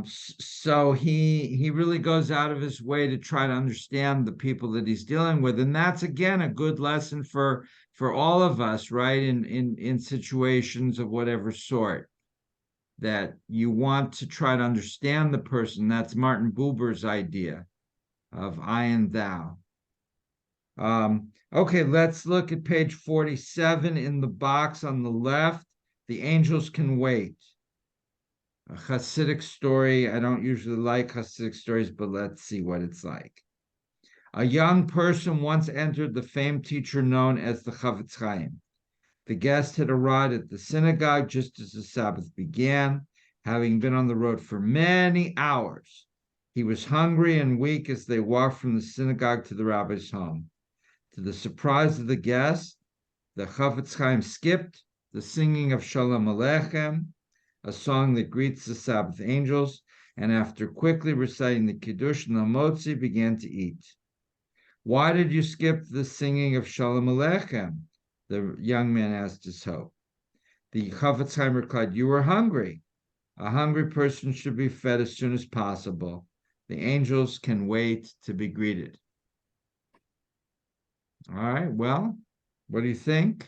So he really goes out of his way to try to understand the people that he's dealing with, and that's again a good lesson for all of us, right? In situations of whatever sort, that you want to try to understand the person. That's Martin Buber's idea of I and thou. Okay, let's look at page 47 in the box on the left. The angels can wait. A Hasidic story. I don't usually like Hasidic stories, but let's see what it's like. A young person once entered the famed teacher known as the Chavetz Chaim. The guest had arrived at the synagogue just as the Sabbath began, having been on the road for many hours. He was hungry and weak as they walked from the synagogue to the rabbi's home. To the surprise of the guest, the Chavetz Chaim skipped the singing of Shalom Aleichem, a song that greets the Sabbath angels, and after quickly reciting the Kiddush and the Motzi, began to eat. Why did you skip the singing of Shalom Aleichem? The young man asked his hope. The Chavetz Chaim replied, you were hungry. A hungry person should be fed as soon as possible. The angels can wait to be greeted. All right, well, what do you think?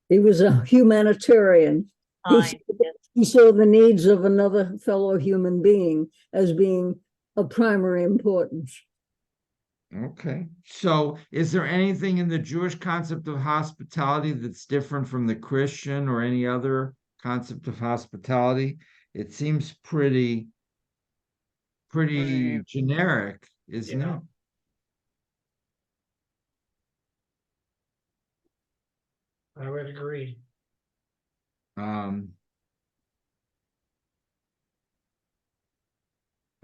He was a humanitarian. Fine. He saw the needs of another fellow human being as being of primary importance. Okay. So is there anything in the Jewish concept of hospitality that's different from the Christian or any other concept of hospitality? It seems pretty generic, isn't it? I would agree. All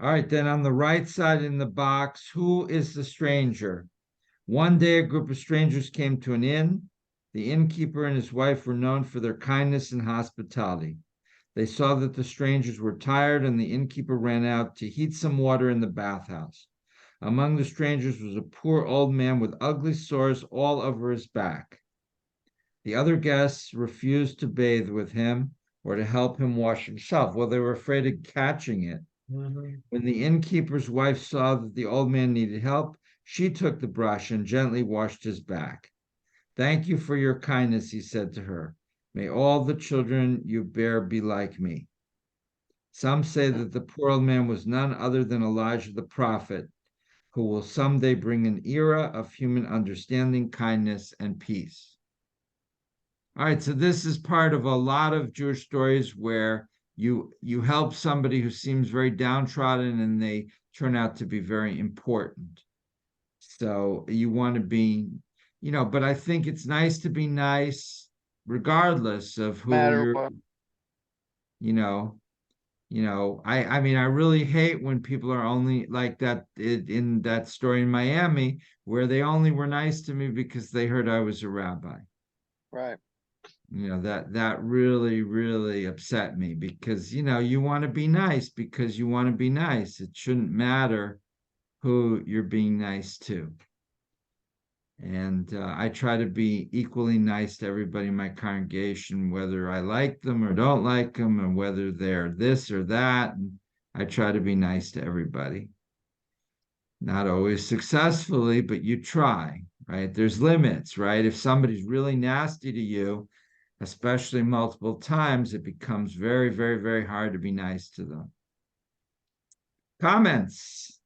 right, then on the right side in the box, who is the stranger? One day, a group of strangers came to an inn. The innkeeper and his wife were known for their kindness and hospitality. They saw that the strangers were tired, and the innkeeper ran out to heat some water in the bathhouse. Among the strangers was a poor old man with ugly sores all over his back. The other guests refused to bathe with him or to help him wash himself. Well, they were afraid of catching it. Mhm. When the innkeeper's wife saw that the old man needed help, she took the brush and gently washed his back. Thank you for your kindness, he said to her. May all the children you bear be like me. Some say that the poor old man was none other than Elijah the prophet, who will someday bring an era of human understanding, kindness, and peace. All right, so this is part of a lot of Jewish stories where you help somebody who seems very downtrodden and they turn out to be very important. So you want to be, but I think it's nice to be nice regardless of who Matter you're, what. I mean, I really hate when people are only like that in that story in Miami, where they only were nice to me because they heard I was a rabbi. Right. That really, really upset me because, you want to be nice because you want to be nice. It shouldn't matter who you're being nice to. And I try to be equally nice to everybody in my congregation, whether I like them or don't like them, or whether they're this or that. And I try to be nice to everybody. Not always successfully, but you try, right? There's limits, right? If somebody's really nasty to you, especially multiple times, it becomes very, very, very hard to be nice to them. Comments?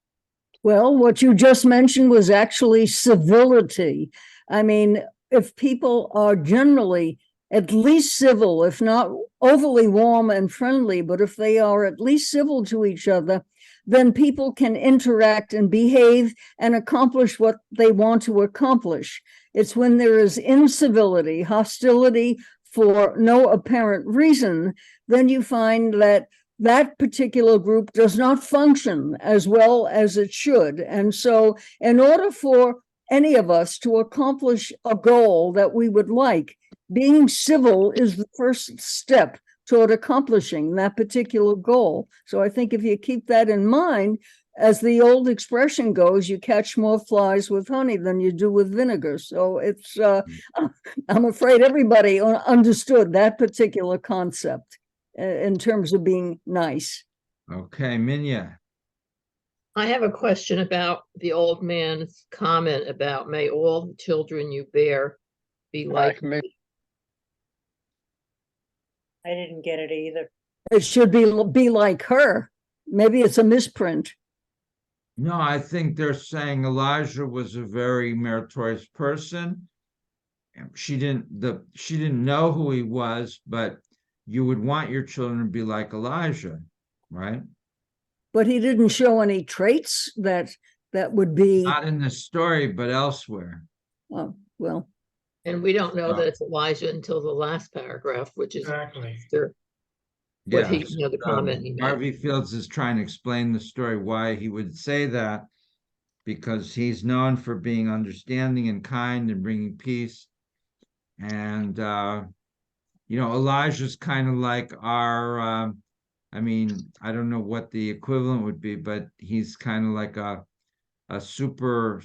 Well, what you just mentioned was actually civility. I mean, if people are generally at least civil, if not overly warm and friendly, but if they are at least civil to each other, then people can interact and behave and accomplish what they want to accomplish. It's when there is incivility, hostility for no apparent reason, then you find that that particular group does not function as well as it should. And so in order for any of us to accomplish a goal that we would like, being civil is the first step toward accomplishing that particular goal. So I think if you keep that in mind, as the old expression goes, you catch more flies with honey than you do with vinegar. So it's, I'm afraid everybody understood that particular concept in terms of being nice. Okay, Minya. I have a question about the old man's comment about may all the children you bear be like me. I didn't get it either. It should be like her. Maybe it's a misprint. No, I think they're saying Elijah was a very meritorious person. She didn't know who he was, but you would want your children to be like Elijah, right? But he didn't show any traits that would be. Not in the story, but elsewhere. Oh, well. And we don't know that it's Elijah until the last paragraph, which is Exactly. what he, the comment he made. Harvey Fields is trying to explain the story, why he would say that, because he's known for being understanding and kind and bringing peace. And, Elijah's kind of like our, I don't know what the equivalent would be, but he's kind of like a super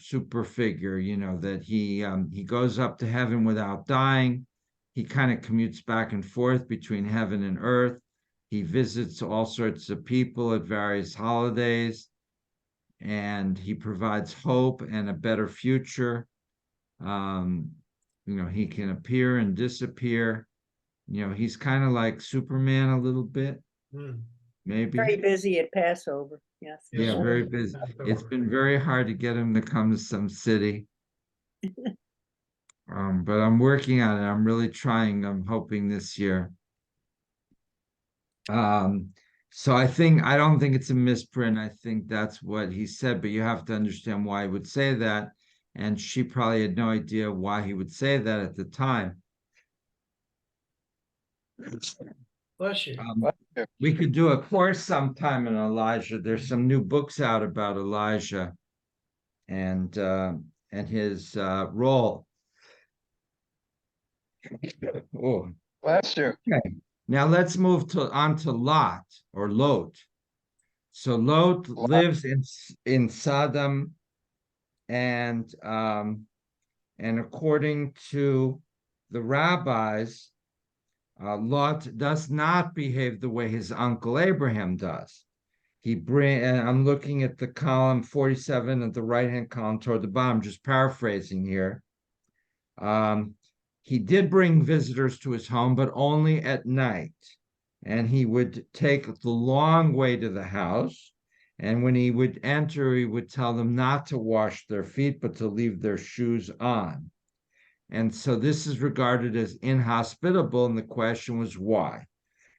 figure, that he goes up to heaven without dying. He kind of commutes back and forth between heaven and earth. He visits all sorts of people at various holidays, and he provides hope and a better future. He can appear and disappear. He's kind of like Superman a little bit, maybe. Very busy at Passover. Yes. Yeah, very busy. It's been very hard to get him to come to some city. But I'm working on it. I'm really trying. I'm hoping this year. So I don't think it's a misprint. I think that's what he said, but you have to understand why he would say that. And she probably had no idea why he would say that at the time. Bless you. We could do a course sometime in Elijah. There's some new books out about Elijah and his role. Oh, Bless you. Okay. Now let's move on to Lot or Lot. So Lot lives in Sodom, and according to the rabbis, Lot does not behave the way his uncle Abraham does. I'm looking at the column 47 at the right-hand column toward the bottom, just paraphrasing here. He did bring visitors to his home, but only at night. And he would take the long way to the house. And when he would enter, he would tell them not to wash their feet, but to leave their shoes on. And so this is regarded as inhospitable. And the question was why?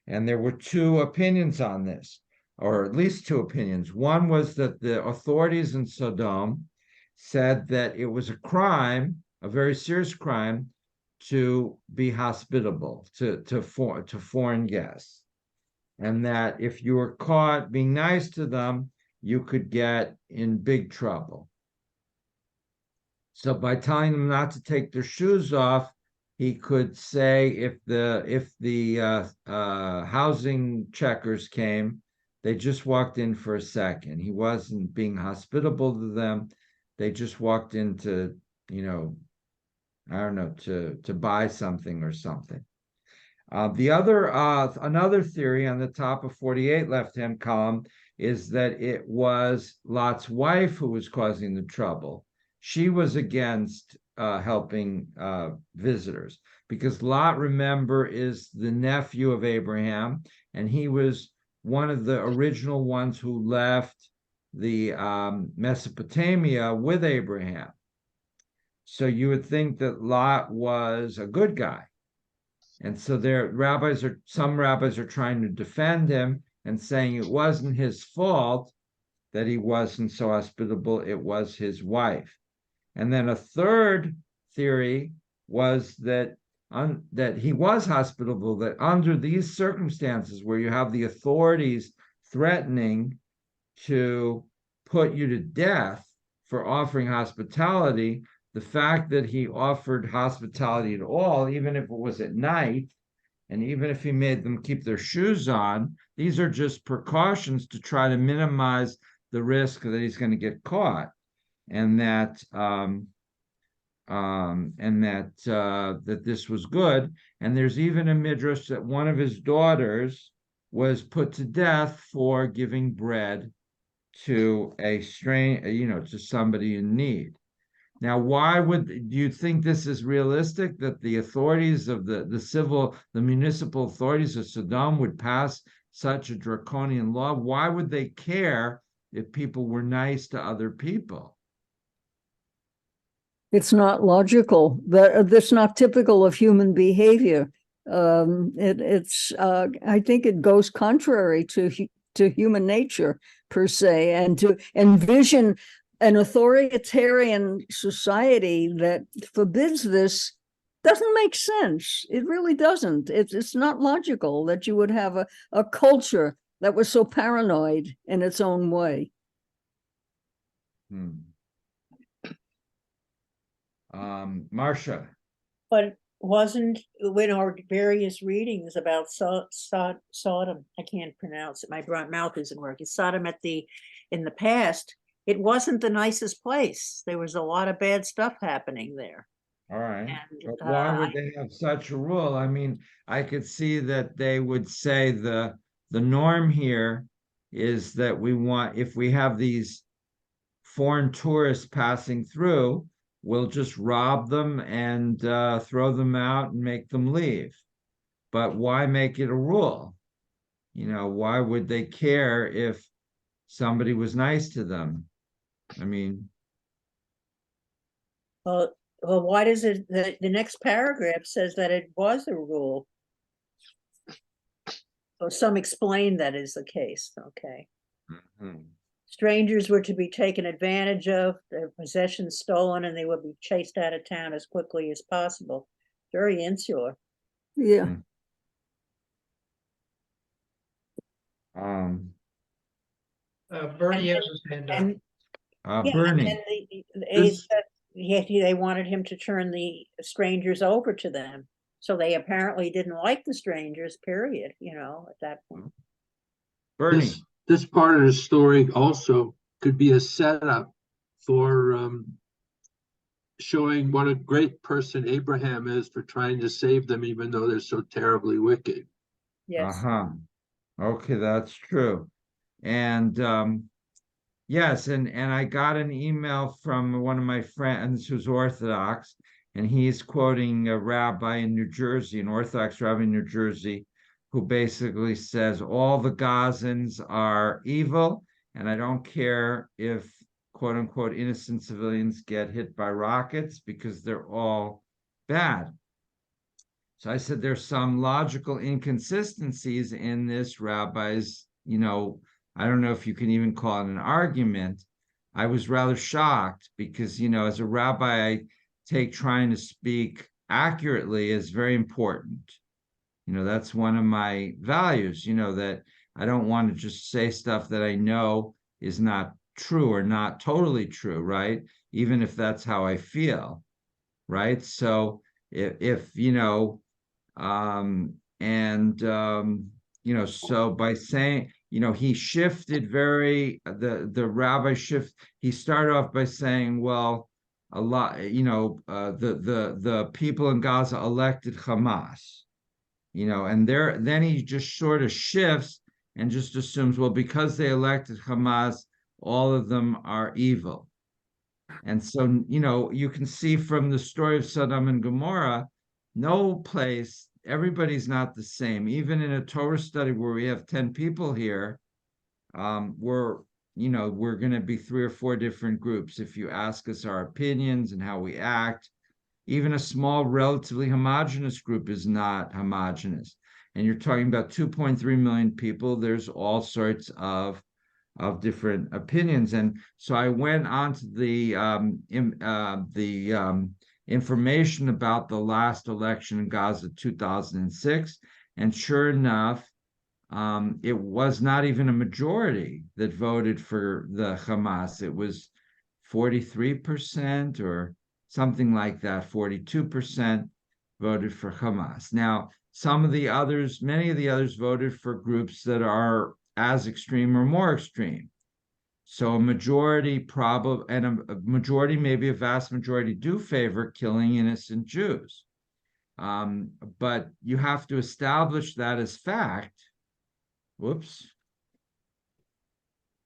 And there were two opinions on this, or at least two opinions. One was that the authorities in Sodom said that it was a crime, a very serious crime, to be hospitable to foreign guests, and that if you were caught being nice to them, you could get in big trouble. So by telling them not to take their shoes off, he could say if the housing checkers came, they just walked in for a second. He wasn't being hospitable to them. They just walked in to, to buy something or something. Another theory on the top of 48 left-hand column is that it was Lot's wife who was causing the trouble. She was against helping visitors. because Lot, remember, is the nephew of Abraham, and he was one of the original ones who left the Mesopotamia with Abraham. So you would think that Lot was a good guy. And so some rabbis are trying to defend him and saying it wasn't his fault that he wasn't so hospitable, it was his wife. And then a third theory was that that he was hospitable, that under these circumstances where you have the authorities threatening to put you to death for offering hospitality, the fact that he offered hospitality at all, even if it was at night, and even if he made them keep their shoes on, these are just precautions to try to minimize the risk that he's going to get caught, and that that this was good. And there's even a midrash that one of his daughters was put to death for giving bread to a to somebody in need. Now, do you think this is realistic, that the authorities of the municipal authorities of Sodom would pass such a draconian law? Why would they care if people were nice to other people? It's not logical. That's not typical of human behavior. I think it goes contrary to human nature per se, and to envision an authoritarian society that forbids this doesn't make sense. It really doesn't. It's not logical that you would have a culture that was so paranoid in its own way. Marcia. But wasn't, when our various readings about Sodom, I can't pronounce it, my mouth isn't working, Sodom in the past, it wasn't the nicest place. There was a lot of bad stuff happening there. All right. And, But why would they have such a rule? I mean, I could see that they would say the norm here is that if we have these foreign tourists passing through, we'll just rob them and throw them out and make them leave. But why make it a rule? Why would they care if somebody was nice to them? I mean, well, why does it, the next paragraph says that it was a rule. So some explain that is the case, okay. Strangers were to be taken advantage of, their possessions stolen, and they would be chased out of town as quickly as possible. Very insular. Yeah. Bernie has his hand up. Yeah, Bernie. they wanted him to turn the strangers over to them. So they apparently didn't like the strangers, period, at that point. Bernie. This part of the story also could be a setup for showing what a great person Abraham is for trying to save them, even though they're so terribly wicked. Yes. Okay, that's true. And yes, and I got an email from one of my friends who's Orthodox, and he's quoting a rabbi in New Jersey, an Orthodox rabbi in New Jersey, who basically says all the Gazans are evil, and I don't care if quote unquote innocent civilians get hit by rockets because they're all bad. So I said there's some logical inconsistencies in this rabbi's, I don't know if you can even call it an argument. I was rather shocked because, as a rabbi, I take trying to speak accurately is very important. That's one of my values, that I don't want to just say stuff that I know is not true or not totally true, right? Even if that's how I feel, right? So if so by saying, he shifted the rabbi he started off by saying, well, a lot, the people in Gaza elected Hamas, and then he just sort of shifts and just assumes, well, because they elected Hamas, all of them are evil. And so, you can see from the story of Sodom and Gomorrah no place, everybody's not the same. Even in a Torah study where we have 10 people here, we're going to be 3 or 4 different groups. If you ask us our opinions and how we act, even a small, relatively homogenous group is not homogenous. And you're talking about 2.3 million people. There's all sorts of different opinions. And so I went on to the information about the last election in Gaza 2006. And sure enough, it was not even a majority that voted for the Hamas. It was 43% or something like that, 42% voted for Hamas. Now, many of the others voted for groups that are as extreme or more extreme. So a majority and a majority, maybe a vast majority, do favor killing innocent Jews. But you have to establish that as fact. Whoops.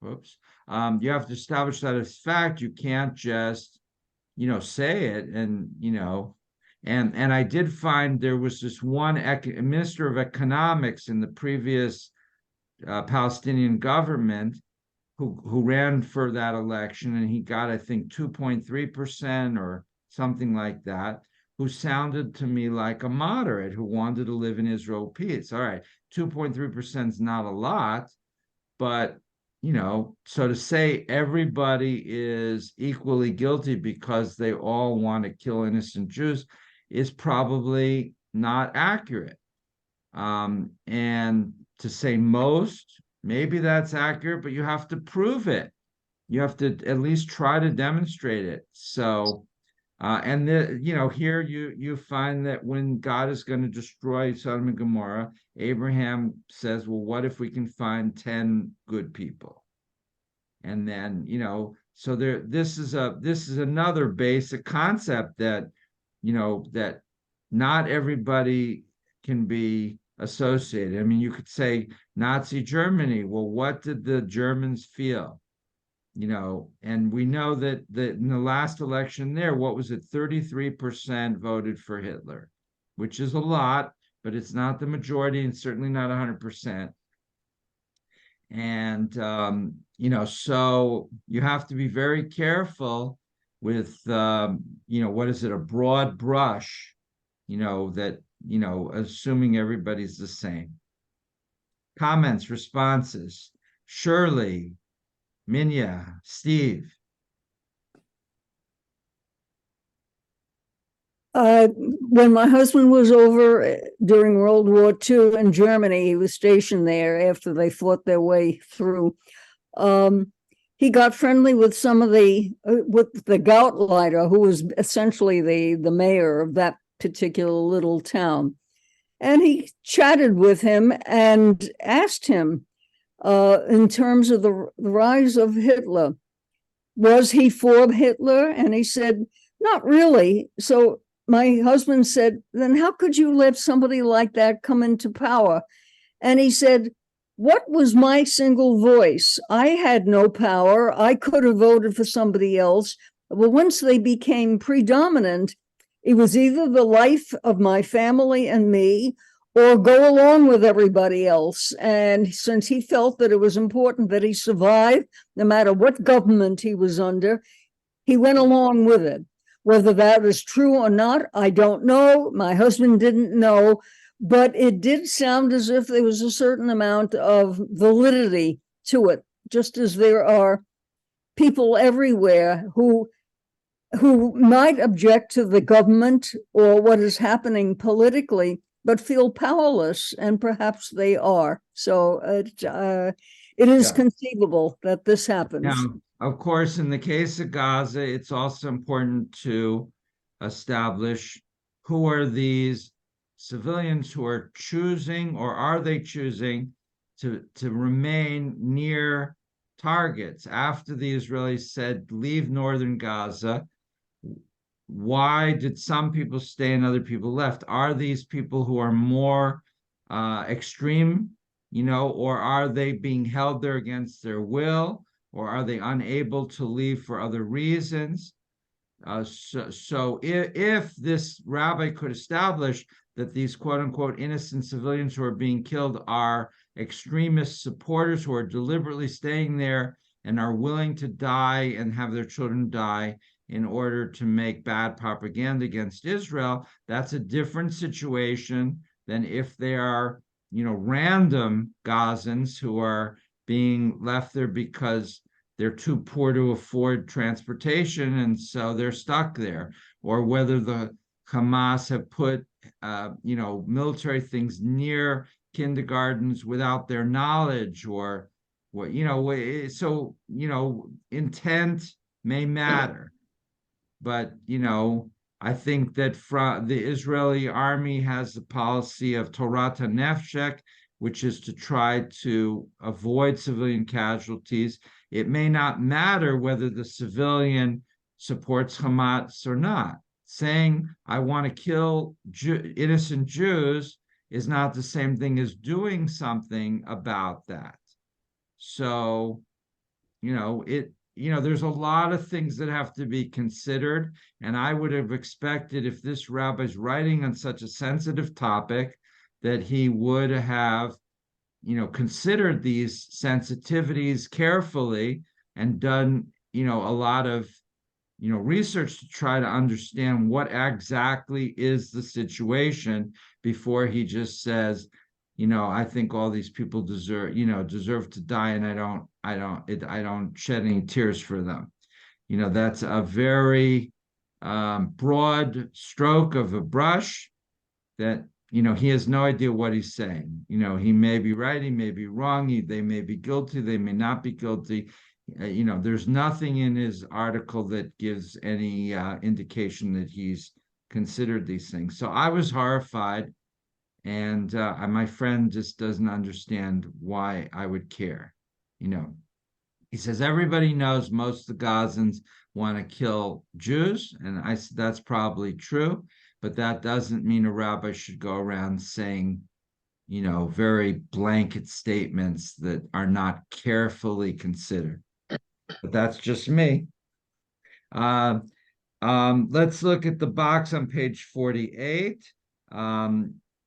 You have to establish that as fact. You can't just, say it and, and I did find there was this one minister of economics in the previous Palestinian government who ran for that election, and he got, I think, 2.3% or something like that, who sounded to me like a moderate who wanted to live in Israel peace. All right, 2.3% is not a lot, but so to say everybody is equally guilty because they all want to kill innocent Jews is probably not accurate. And to say most, maybe that's accurate, but you have to prove it. You have to at least try to demonstrate it. So, here you find that when God is going to destroy Sodom and Gomorrah, Abraham says, well, what if we can find 10 good people? And then, so this is another basic concept that, that not everybody can be associated. I mean, you could say Nazi Germany. Well, what did the Germans feel? And we know that in the last election there, what was it? 33% voted for Hitler, which is a lot, but it's not the majority and certainly not 100%. And, so you have to be very careful with, what is it? A broad brush, that, assuming everybody's the same. Comments, responses. Shirley, Minya, Steve. When my husband was over during World War II in Germany, he was stationed there after they fought their way through. He got friendly with some of with the Gauleiter, who was essentially the mayor of that particular little town. And he chatted with him and asked him, in terms of the rise of Hitler, was he for Hitler? And he said, not really. So my husband said, then how could you let somebody like that come into power? And he said, what was my single voice? I had no power. I could have voted for somebody else. But once they became predominant, it was either the life of my family and me or go along with everybody else. And since he felt that it was important that he survive, no matter what government he was under, he went along with it. Whether that is true or not, I don't know. My husband didn't know, but it did sound as if there was a certain amount of validity to it, just as there are people everywhere who might object to the government or what is happening politically, but feel powerless, and perhaps they are. So it is conceivable that this happens. Now, of course, in the case of Gaza, it's also important to establish who are these civilians who are choosing, or are they choosing to remain near targets after the Israelis said, leave northern Gaza. Why did some people stay and other people left? Are these people who are more extreme, or are they being held there against their will? Or are they unable to leave for other reasons? So if this rabbi could establish that these quote unquote innocent civilians who are being killed are extremist supporters who are deliberately staying there and are willing to die and have their children die in order to make bad propaganda against Israel, that's a different situation than if they are, random Gazans who are being left there because they're too poor to afford transportation and so they're stuck there, or whether the Hamas have put military things near kindergartens without their knowledge, or what, so intent may matter. But I think that the Israeli army has a policy of Torah nefshek, which is to try to avoid civilian casualties. It may not matter whether the civilian supports Hamas or not. Saying I want to kill innocent Jews is not the same thing as doing something about that. So, there's a lot of things that have to be considered. And I would have expected, if this rabbi's writing on such a sensitive topic, that he would have, considered these sensitivities carefully and done, a lot of, research to try to understand what exactly is the situation before he just says, I think all these people deserve to die, and I don't shed any tears for them. That's a very broad stroke of a brush that, he has no idea what he's saying. He may be right, he may be wrong, they may be guilty, they may not be guilty. There's nothing in his article that gives any indication that he's considered these things. So I was horrified. And my friend just doesn't understand why I would care. He says everybody knows most of the Gazans want to kill Jews, and I said that's probably true, but that doesn't mean a rabbi should go around saying, very blanket statements that are not carefully considered. But that's just me. Let's look at the box on page 48.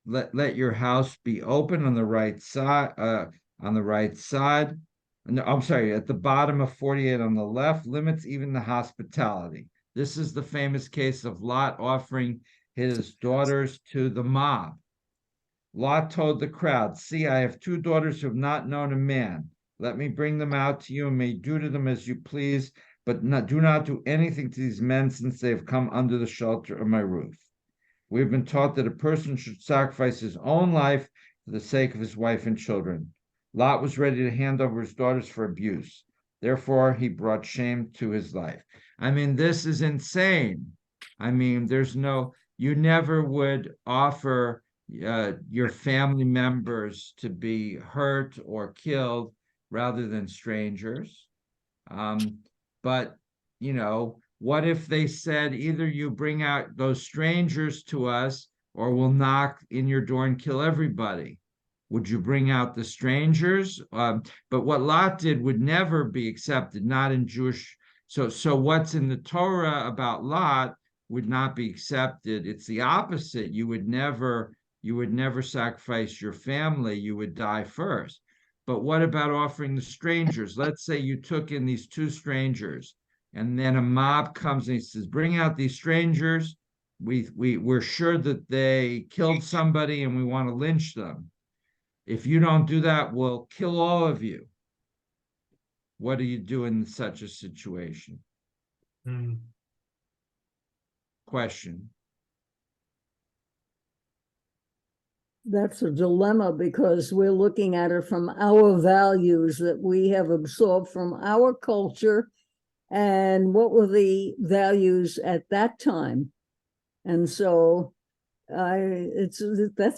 Let your house be open on the right side, No, I'm sorry, at the bottom of 48 on the left, limits even the hospitality. This is the famous case of Lot offering his daughters to the mob. Lot told the crowd, see, I have 2 daughters who have not known a man. Let me bring them out to you and may do to them as you please, but do not do anything to these men since they have come under the shelter of my roof. We've been taught that a person should sacrifice his own life for the sake of his wife and children. Lot was ready to hand over his daughters for abuse. Therefore, he brought shame to his life. I mean, this is insane. I mean, you never would offer your family members to be hurt or killed rather than strangers. But, what if they said either you bring out those strangers to us or we'll knock in your door and kill everybody? Would you bring out the strangers? But what Lot did would never be accepted, not in Jewish. So what's in the Torah about Lot would not be accepted. It's the opposite. You would never sacrifice your family. You would die first. But what about offering the strangers? Let's say you took in these 2 strangers, and then a mob comes and he says, bring out these strangers. We're sure that they killed somebody and we want to lynch them. If you don't do that, we'll kill all of you. What do you do in such a situation? Question. That's a dilemma because we're looking at it from our values that we have absorbed from our culture and what were the values at that time. And so that's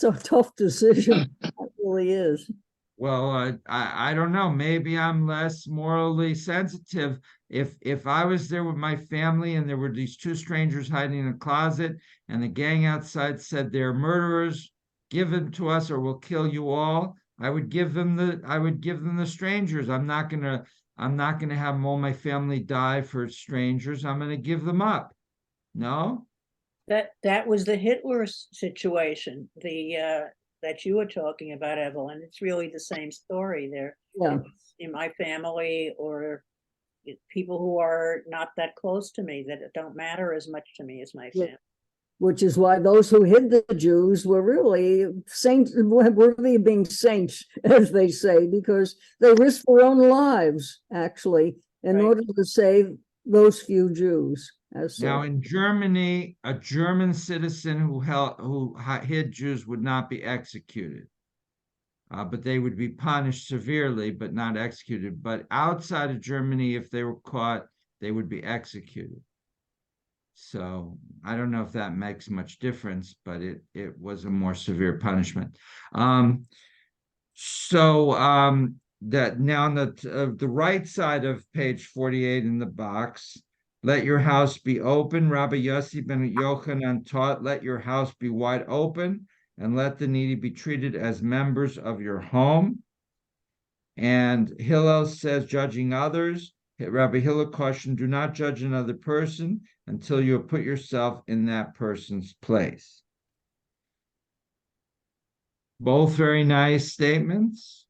a tough decision. It really is. Well, I don't know. Maybe I'm less morally sensitive. If I was there with my family and there were these 2 strangers hiding in a closet and the gang outside said they're murderers, give them to us or we'll kill you all, I would give them the strangers. I'm not gonna have all my family die for strangers. I'm gonna give them up. No? That was the Hitler situation, that you were talking about, Evelyn. It's really the same story there. Yeah. It's in my family or people who are not that close to me, that don't matter as much to me as my Yeah. family. Which is why those who hid the Jews were really saints, worthy of being saints, as they say, because they risked their own lives, actually, in Right. order to save those few Jews. Now, in Germany, a German citizen who hid Jews would not be executed. But they would be punished severely, but not executed. But outside of Germany, if they were caught, they would be executed. So I don't know if that makes much difference, but it was a more severe punishment. That now on the right side of page 48 in the box, let your house be open. Rabbi Yossi ben Yochanan taught, let your house be wide open and let the needy be treated as members of your home. And Hillel says, judging others, Rabbi Hillel cautioned, do not judge another person until you have put yourself in that person's place. Both very nice statements.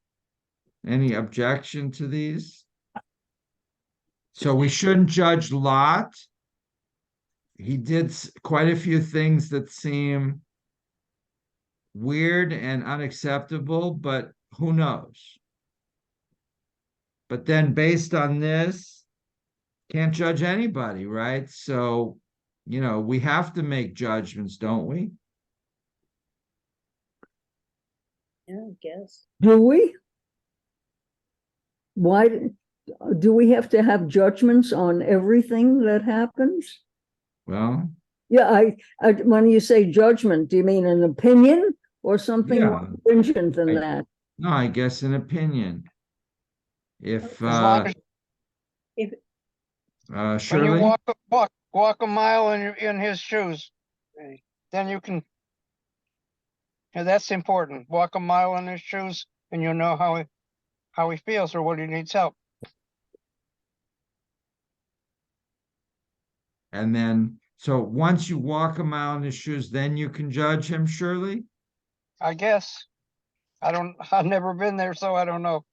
Any objection to these? So we shouldn't judge Lot. He did quite a few things that seem weird and unacceptable, but who knows? But then based on this, can't judge anybody, right? So, we have to make judgments, don't we? Yeah, I guess. Do we? Why do we have to have judgments on everything that happens? Well, yeah, when you say judgment, do you mean an opinion or something yeah, more stringent than that? No, I guess an opinion. If As long as If when you Shirley, walk a mile in his shoes, then you can. Yeah, that's important. Walk a mile in his shoes, and you'll know how he feels or what he needs help. and then so once you walk a mile in his shoes, then you can judge him, Shirley? I guess. I've never been there, so I don't know.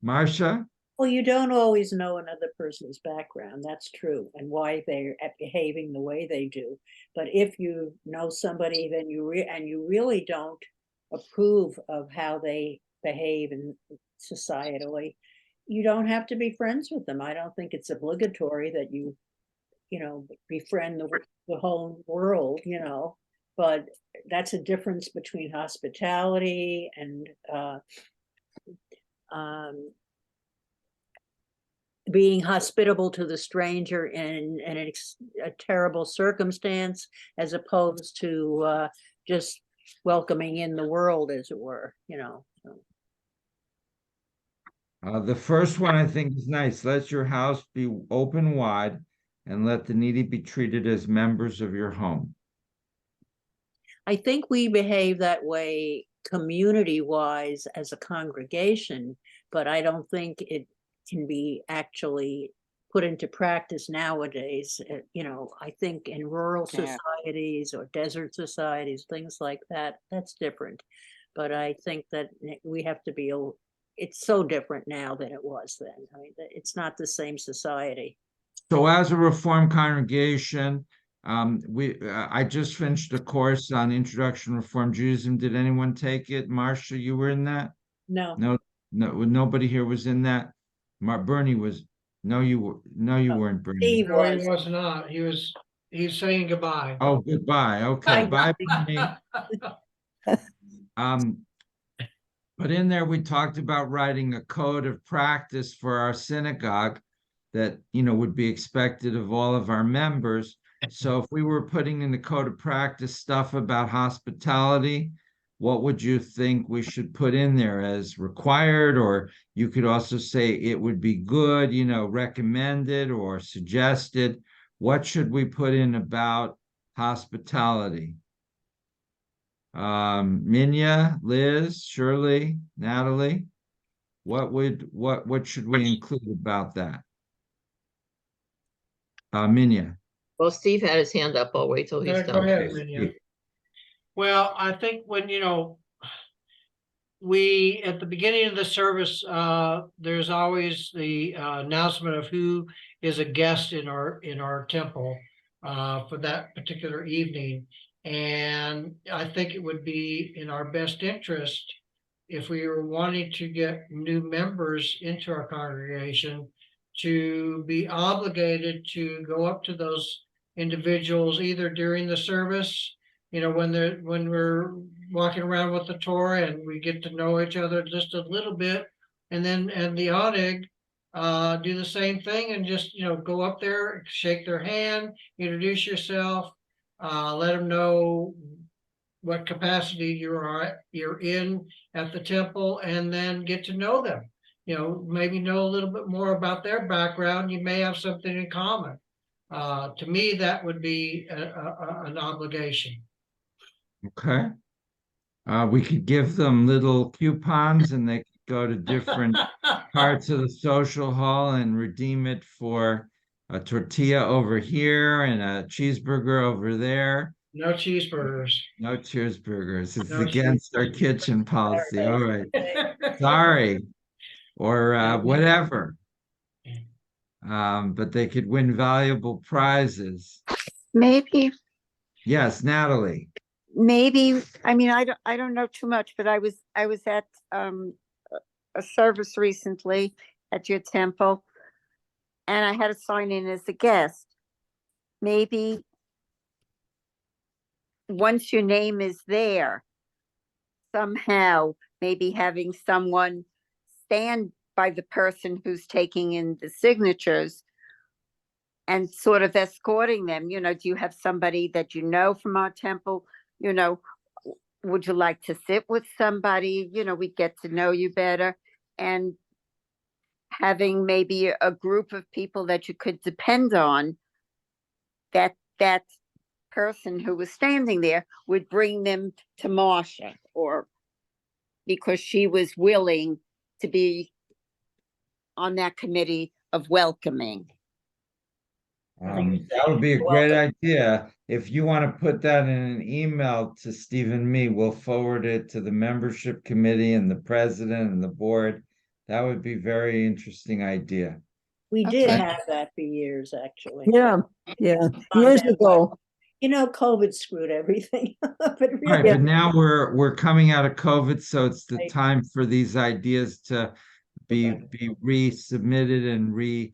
Marcia? Well, you don't always know another person's background. That's true, and why they're behaving the way they do. But if you know somebody, then you really don't approve of how they behave in societally, you don't have to be friends with them. I don't think it's obligatory that you befriend the whole world. But that's a difference between hospitality and being hospitable to the stranger in a terrible circumstance, as opposed to just welcoming in the world, as it were. The first one I think is nice. Let your house be open wide and let the needy be treated as members of your home. I think we behave that way community-wise as a congregation, but I don't think it can be actually put into practice nowadays. I think in rural societies or desert societies, things like that, that's different. But I think that we have to be, it's so different now than it was then. I mean, it's not the same society. So as a Reformed congregation, I just finished a course on Introduction to Reform Judaism. Did anyone take it? Marcia, you were in that? No. No, nobody here was in that. Bernie was. No, you weren't, Bernie. He No, he was. was not. He's saying goodbye. Oh, goodbye. Okay, bye, Bernie. But in there, we talked about writing a code of practice for our synagogue that, would be expected of all of our members. So if we were putting in the code of practice stuff about hospitality, what would you think we should put in there as required? Or you could also say it would be good, recommended or suggested. What should we put in about hospitality? Minya, Liz, Shirley, Natalie, what should we include about that? Minya. Well, Steve had his hand up. I'll wait till he's Go done. ahead, Okay, Minion. Steve. Well, I think when, at the beginning of the service, there's always the announcement of who is a guest in our temple for that particular evening. And I think it would be in our best interest if we were wanting to get new members into our congregation to be obligated to go up to those individuals either during the service, when we're walking around with the Torah and we get to know each other just a little bit. And the Oneg, do the same thing and just, go up there, shake their hand, introduce yourself, let them know what capacity you're in at the temple, and then get to know them. Maybe know a little bit more about their background. You may have something in common. To me, that would be an obligation. Okay. We could give them little coupons and they could go to different parts of the social hall and redeem it for a tortilla over here and a cheeseburger over there. No cheeseburgers. No cheeseburgers. It's No against our cheeseburgers. kitchen policy. All right. Sorry. Or whatever. But they could win valuable prizes. Maybe, Yes, Natalie. I mean, I don't know too much, but I was at a service recently at your temple, and I had to sign in as a guest. Maybe once your name is there, somehow, maybe having someone stand by the person who's taking in the signatures and sort of escorting them. Do you have somebody that you know from our temple? Would you like to sit with somebody? We get to know you better. And having maybe a group of people that you could depend on, that person who was standing there would bring them to Marcia, or because she was willing to be on that committee of welcoming. That would be a great idea. If you want to put that in an email to Steve and me, we'll forward it to the membership committee and the president and the board. That would be very interesting idea. We did Okay. have that for years, actually. Yeah, years ago. COVID screwed everything up. It Right, really but now we're coming out of COVID, so it's the Right. time for these ideas to be resubmitted and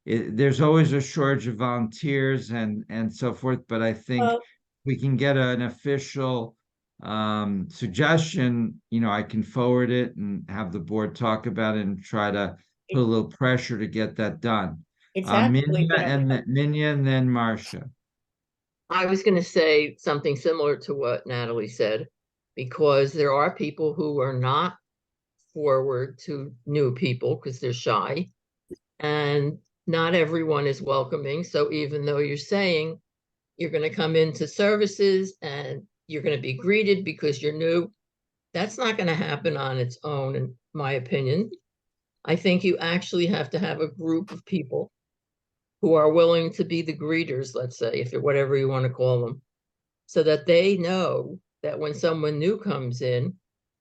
there's always a shortage of volunteers and so forth, but I think Well, we can get an official suggestion. I can forward it and have the board talk about it and try to put a little pressure to get that done. it's actually Minya and then Marcia. I was going to say something similar to what Natalie said, because there are people who are not forward to new people because they're shy, and not everyone is welcoming. So even though you're saying you're going to come into services and you're going to be greeted because you're new, that's not going to happen on its own, in my opinion. I think you actually have to have a group of people who are willing to be the greeters, let's say, if you're whatever you want to call them, so that they know that when someone new comes in,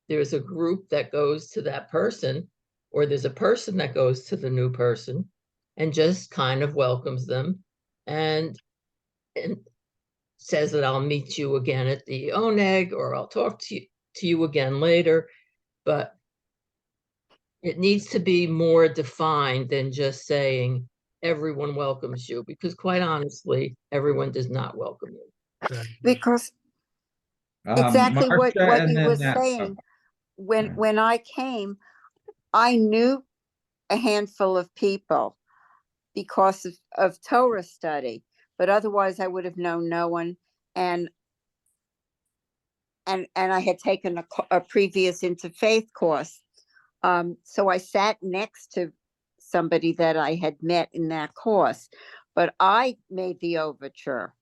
there's a group that goes to that person, or there's a person that goes to the new person and just kind of welcomes them and says that I'll meet you again at the Oneg, or I'll talk to you again later. But it needs to be more defined than just saying everyone welcomes you, because quite honestly, everyone does not welcome you. Because exactly what Marcia, and you then were that- saying, right. when I came, I knew a handful of people because of Torah study, but otherwise I would have known no one. And I had taken a previous interfaith course. So I sat next to somebody that I had met in that course, but I made the overture.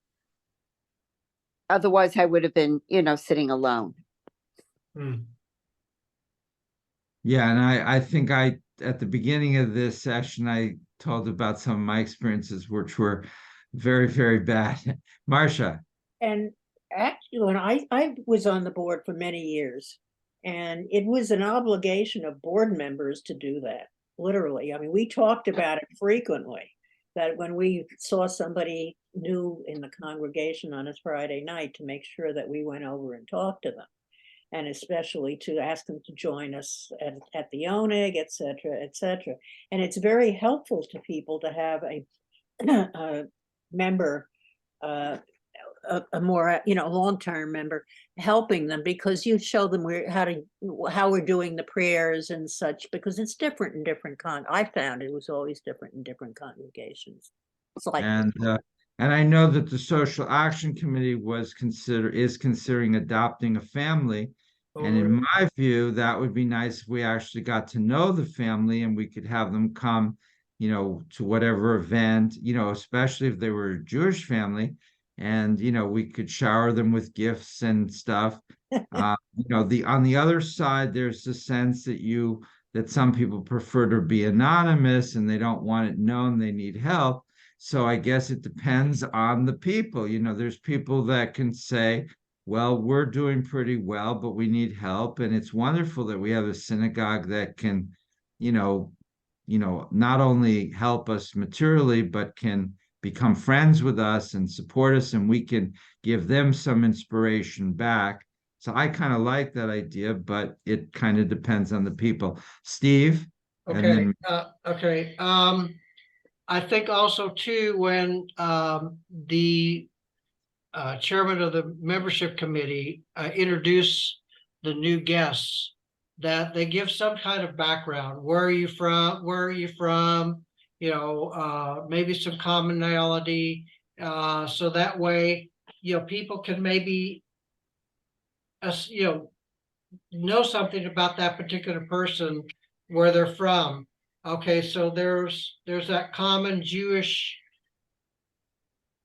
Otherwise I would have been, sitting alone. Yeah, and I think at the beginning of this session, I told about some of my experiences, which were very, very bad. Marcia, And actually, when I was on the board for many years, and it was an obligation of board members to do that, literally. I mean, we talked about it frequently, that when we saw somebody new in the congregation on a Friday night, to make sure that we went over and talked to them. And especially to ask them to join us at the ONEG, et cetera, et cetera. And it's very helpful to people to have a member, a more, long-term member helping them, because you show them how we're doing the prayers and such, because it's different in different I found it was always different in different congregations. It's like, and I know that the Social Action Committee is considering adopting a family. And in my view, that would be nice if we actually got to know the family and we could have them come, to whatever event, especially if they were a Jewish family. And, we could shower them with gifts and stuff. On the other side, there's the sense that some people prefer to be anonymous and they don't want it known they need help. So I guess it depends on the people. There's people that can say, well, we're doing pretty well, but we need help. And it's wonderful that we have a synagogue that can, not only help us materially, but can become friends with us and support us, and we can give them some inspiration back. So I kind of like that idea, but it kind of depends on the people. Steve? Okay, okay. I think also too, when the chairman of the membership committee introduce the new guests, that they give some kind of background. Where are you from? Where are you from? Maybe some commonality. So that way, people can maybe, know something about that particular person, where they're from. Okay, so there's that common Jewish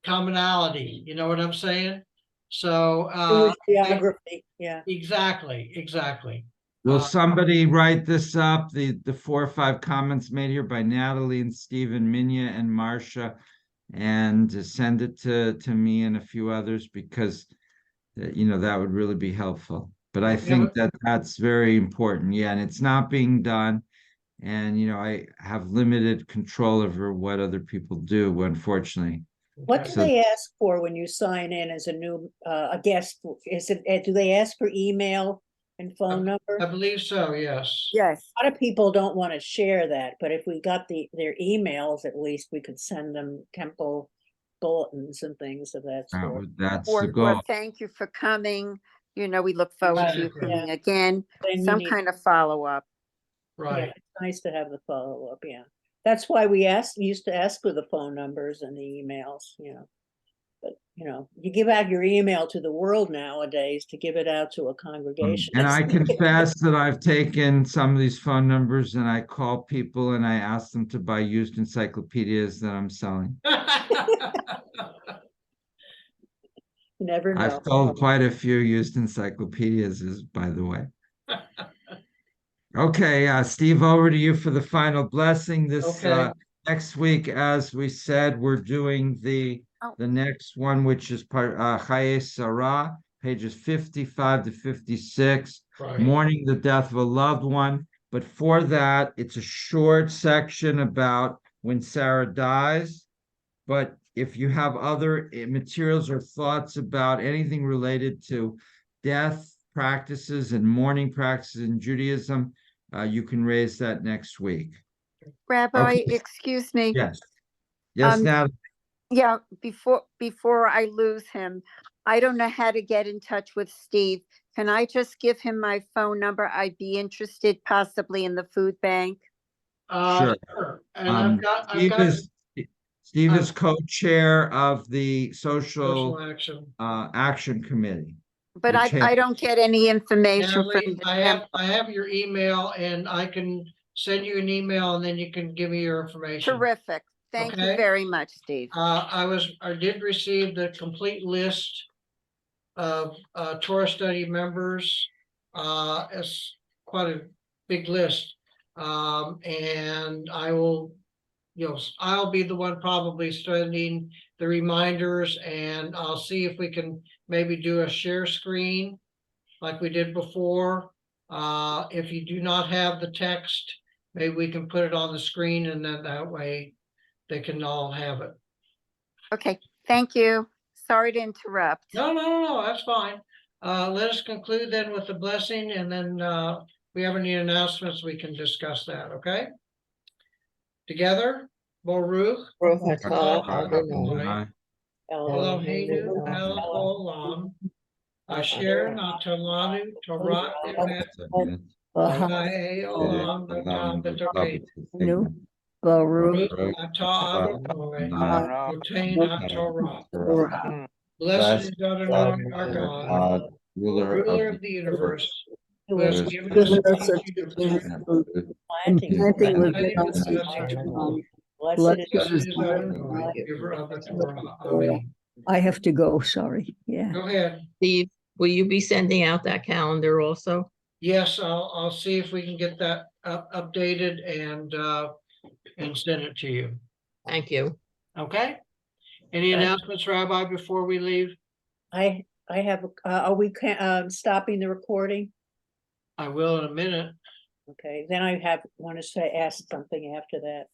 commonality, you know what I'm saying? So Jewish geography, yeah. exactly. Will somebody write this up? The 4 or 5 comments made here by Natalie and Stephen, Minya and Marcia, and to send it to me and a few others, because that would really be helpful. But I think that's very important. Yeah, and it's not being done. And I have limited control over what other people do, unfortunately. What do they ask for when you sign in as a new a guest? Do they ask for email and phone number? I believe so, yes. Yes. A lot of people don't want to share that, but if we got their emails, at least we could send them Temple bulletins and things of that sort. That's the Or goal. thank you for coming. We look forward to you Exactly. coming again. Then Some kind of follow-up. Yeah, Right. it's nice to have the follow-up, yeah. That's why we used to ask for the phone numbers and the emails, But, you give out your email to the world nowadays to give it out to a congregation. And I confess that I've taken some of these phone numbers and I call people and I ask them to buy used encyclopedias that I'm selling. You never know. I've sold quite a few used encyclopedias, by the way. Okay, Steve, over to you for the final blessing. This next week, as we said, we're doing the next one, which is part Chaye Sarah, pages 55 to 56, mourning the death of a loved one. But for that, it's a short section about when Sarah dies. But if you have other materials or thoughts about anything related to death practices and mourning practices in Judaism, you can raise that next week. Rabbi, excuse me. Yes. Yes, Natalie. Yeah, before I lose him, I don't know how to get in touch with Steve. Can I just give him my phone number? I'd be interested possibly in the food bank. Sure. And Steve is co-chair of the Social Action. Action Committee. But I don't get any information Natalie, from the I have your email, and I can send you an email and then you can give me your information. Terrific. Thank you very much, Steve. I did receive the complete list of Torah study members. It's quite a big list. And I will I'll be the one probably sending the reminders, and I'll see if we can maybe do a share screen like we did before. If you do not have the text, maybe we can put it on the screen, and then that way they can all have it. Okay, thank you. Sorry to interrupt. No, that's fine. Let us conclude then with the blessing, and then if we have any announcements, we can discuss that, okay? Together, Baruch, Baruch atah Adonai, Eloheinu melech haolam, asher natalanu Torah emet v'chaye olam v'tam v'tokenu. Baruch Baruch atah Adonai, no. notein haTorah. Torah. Blessed is Adonai our God, ruler of the universe, who has given us Given the us a teaching of teaching truth, of Planting. planting planting within within us. us a Torah. Blessed is Blessed is Adonai, Adonai, giver of the Torah. Amen. I have to go, sorry, yeah. Go ahead. Steve, will you be sending out that calendar also? Yes, I'll see if we can get that updated and send it to you. Thank you. Okay? Any Okay. announcements, Rabbi, before we leave? I have, are we stopping the recording? I will in a minute. Okay, then I want to ask something after that.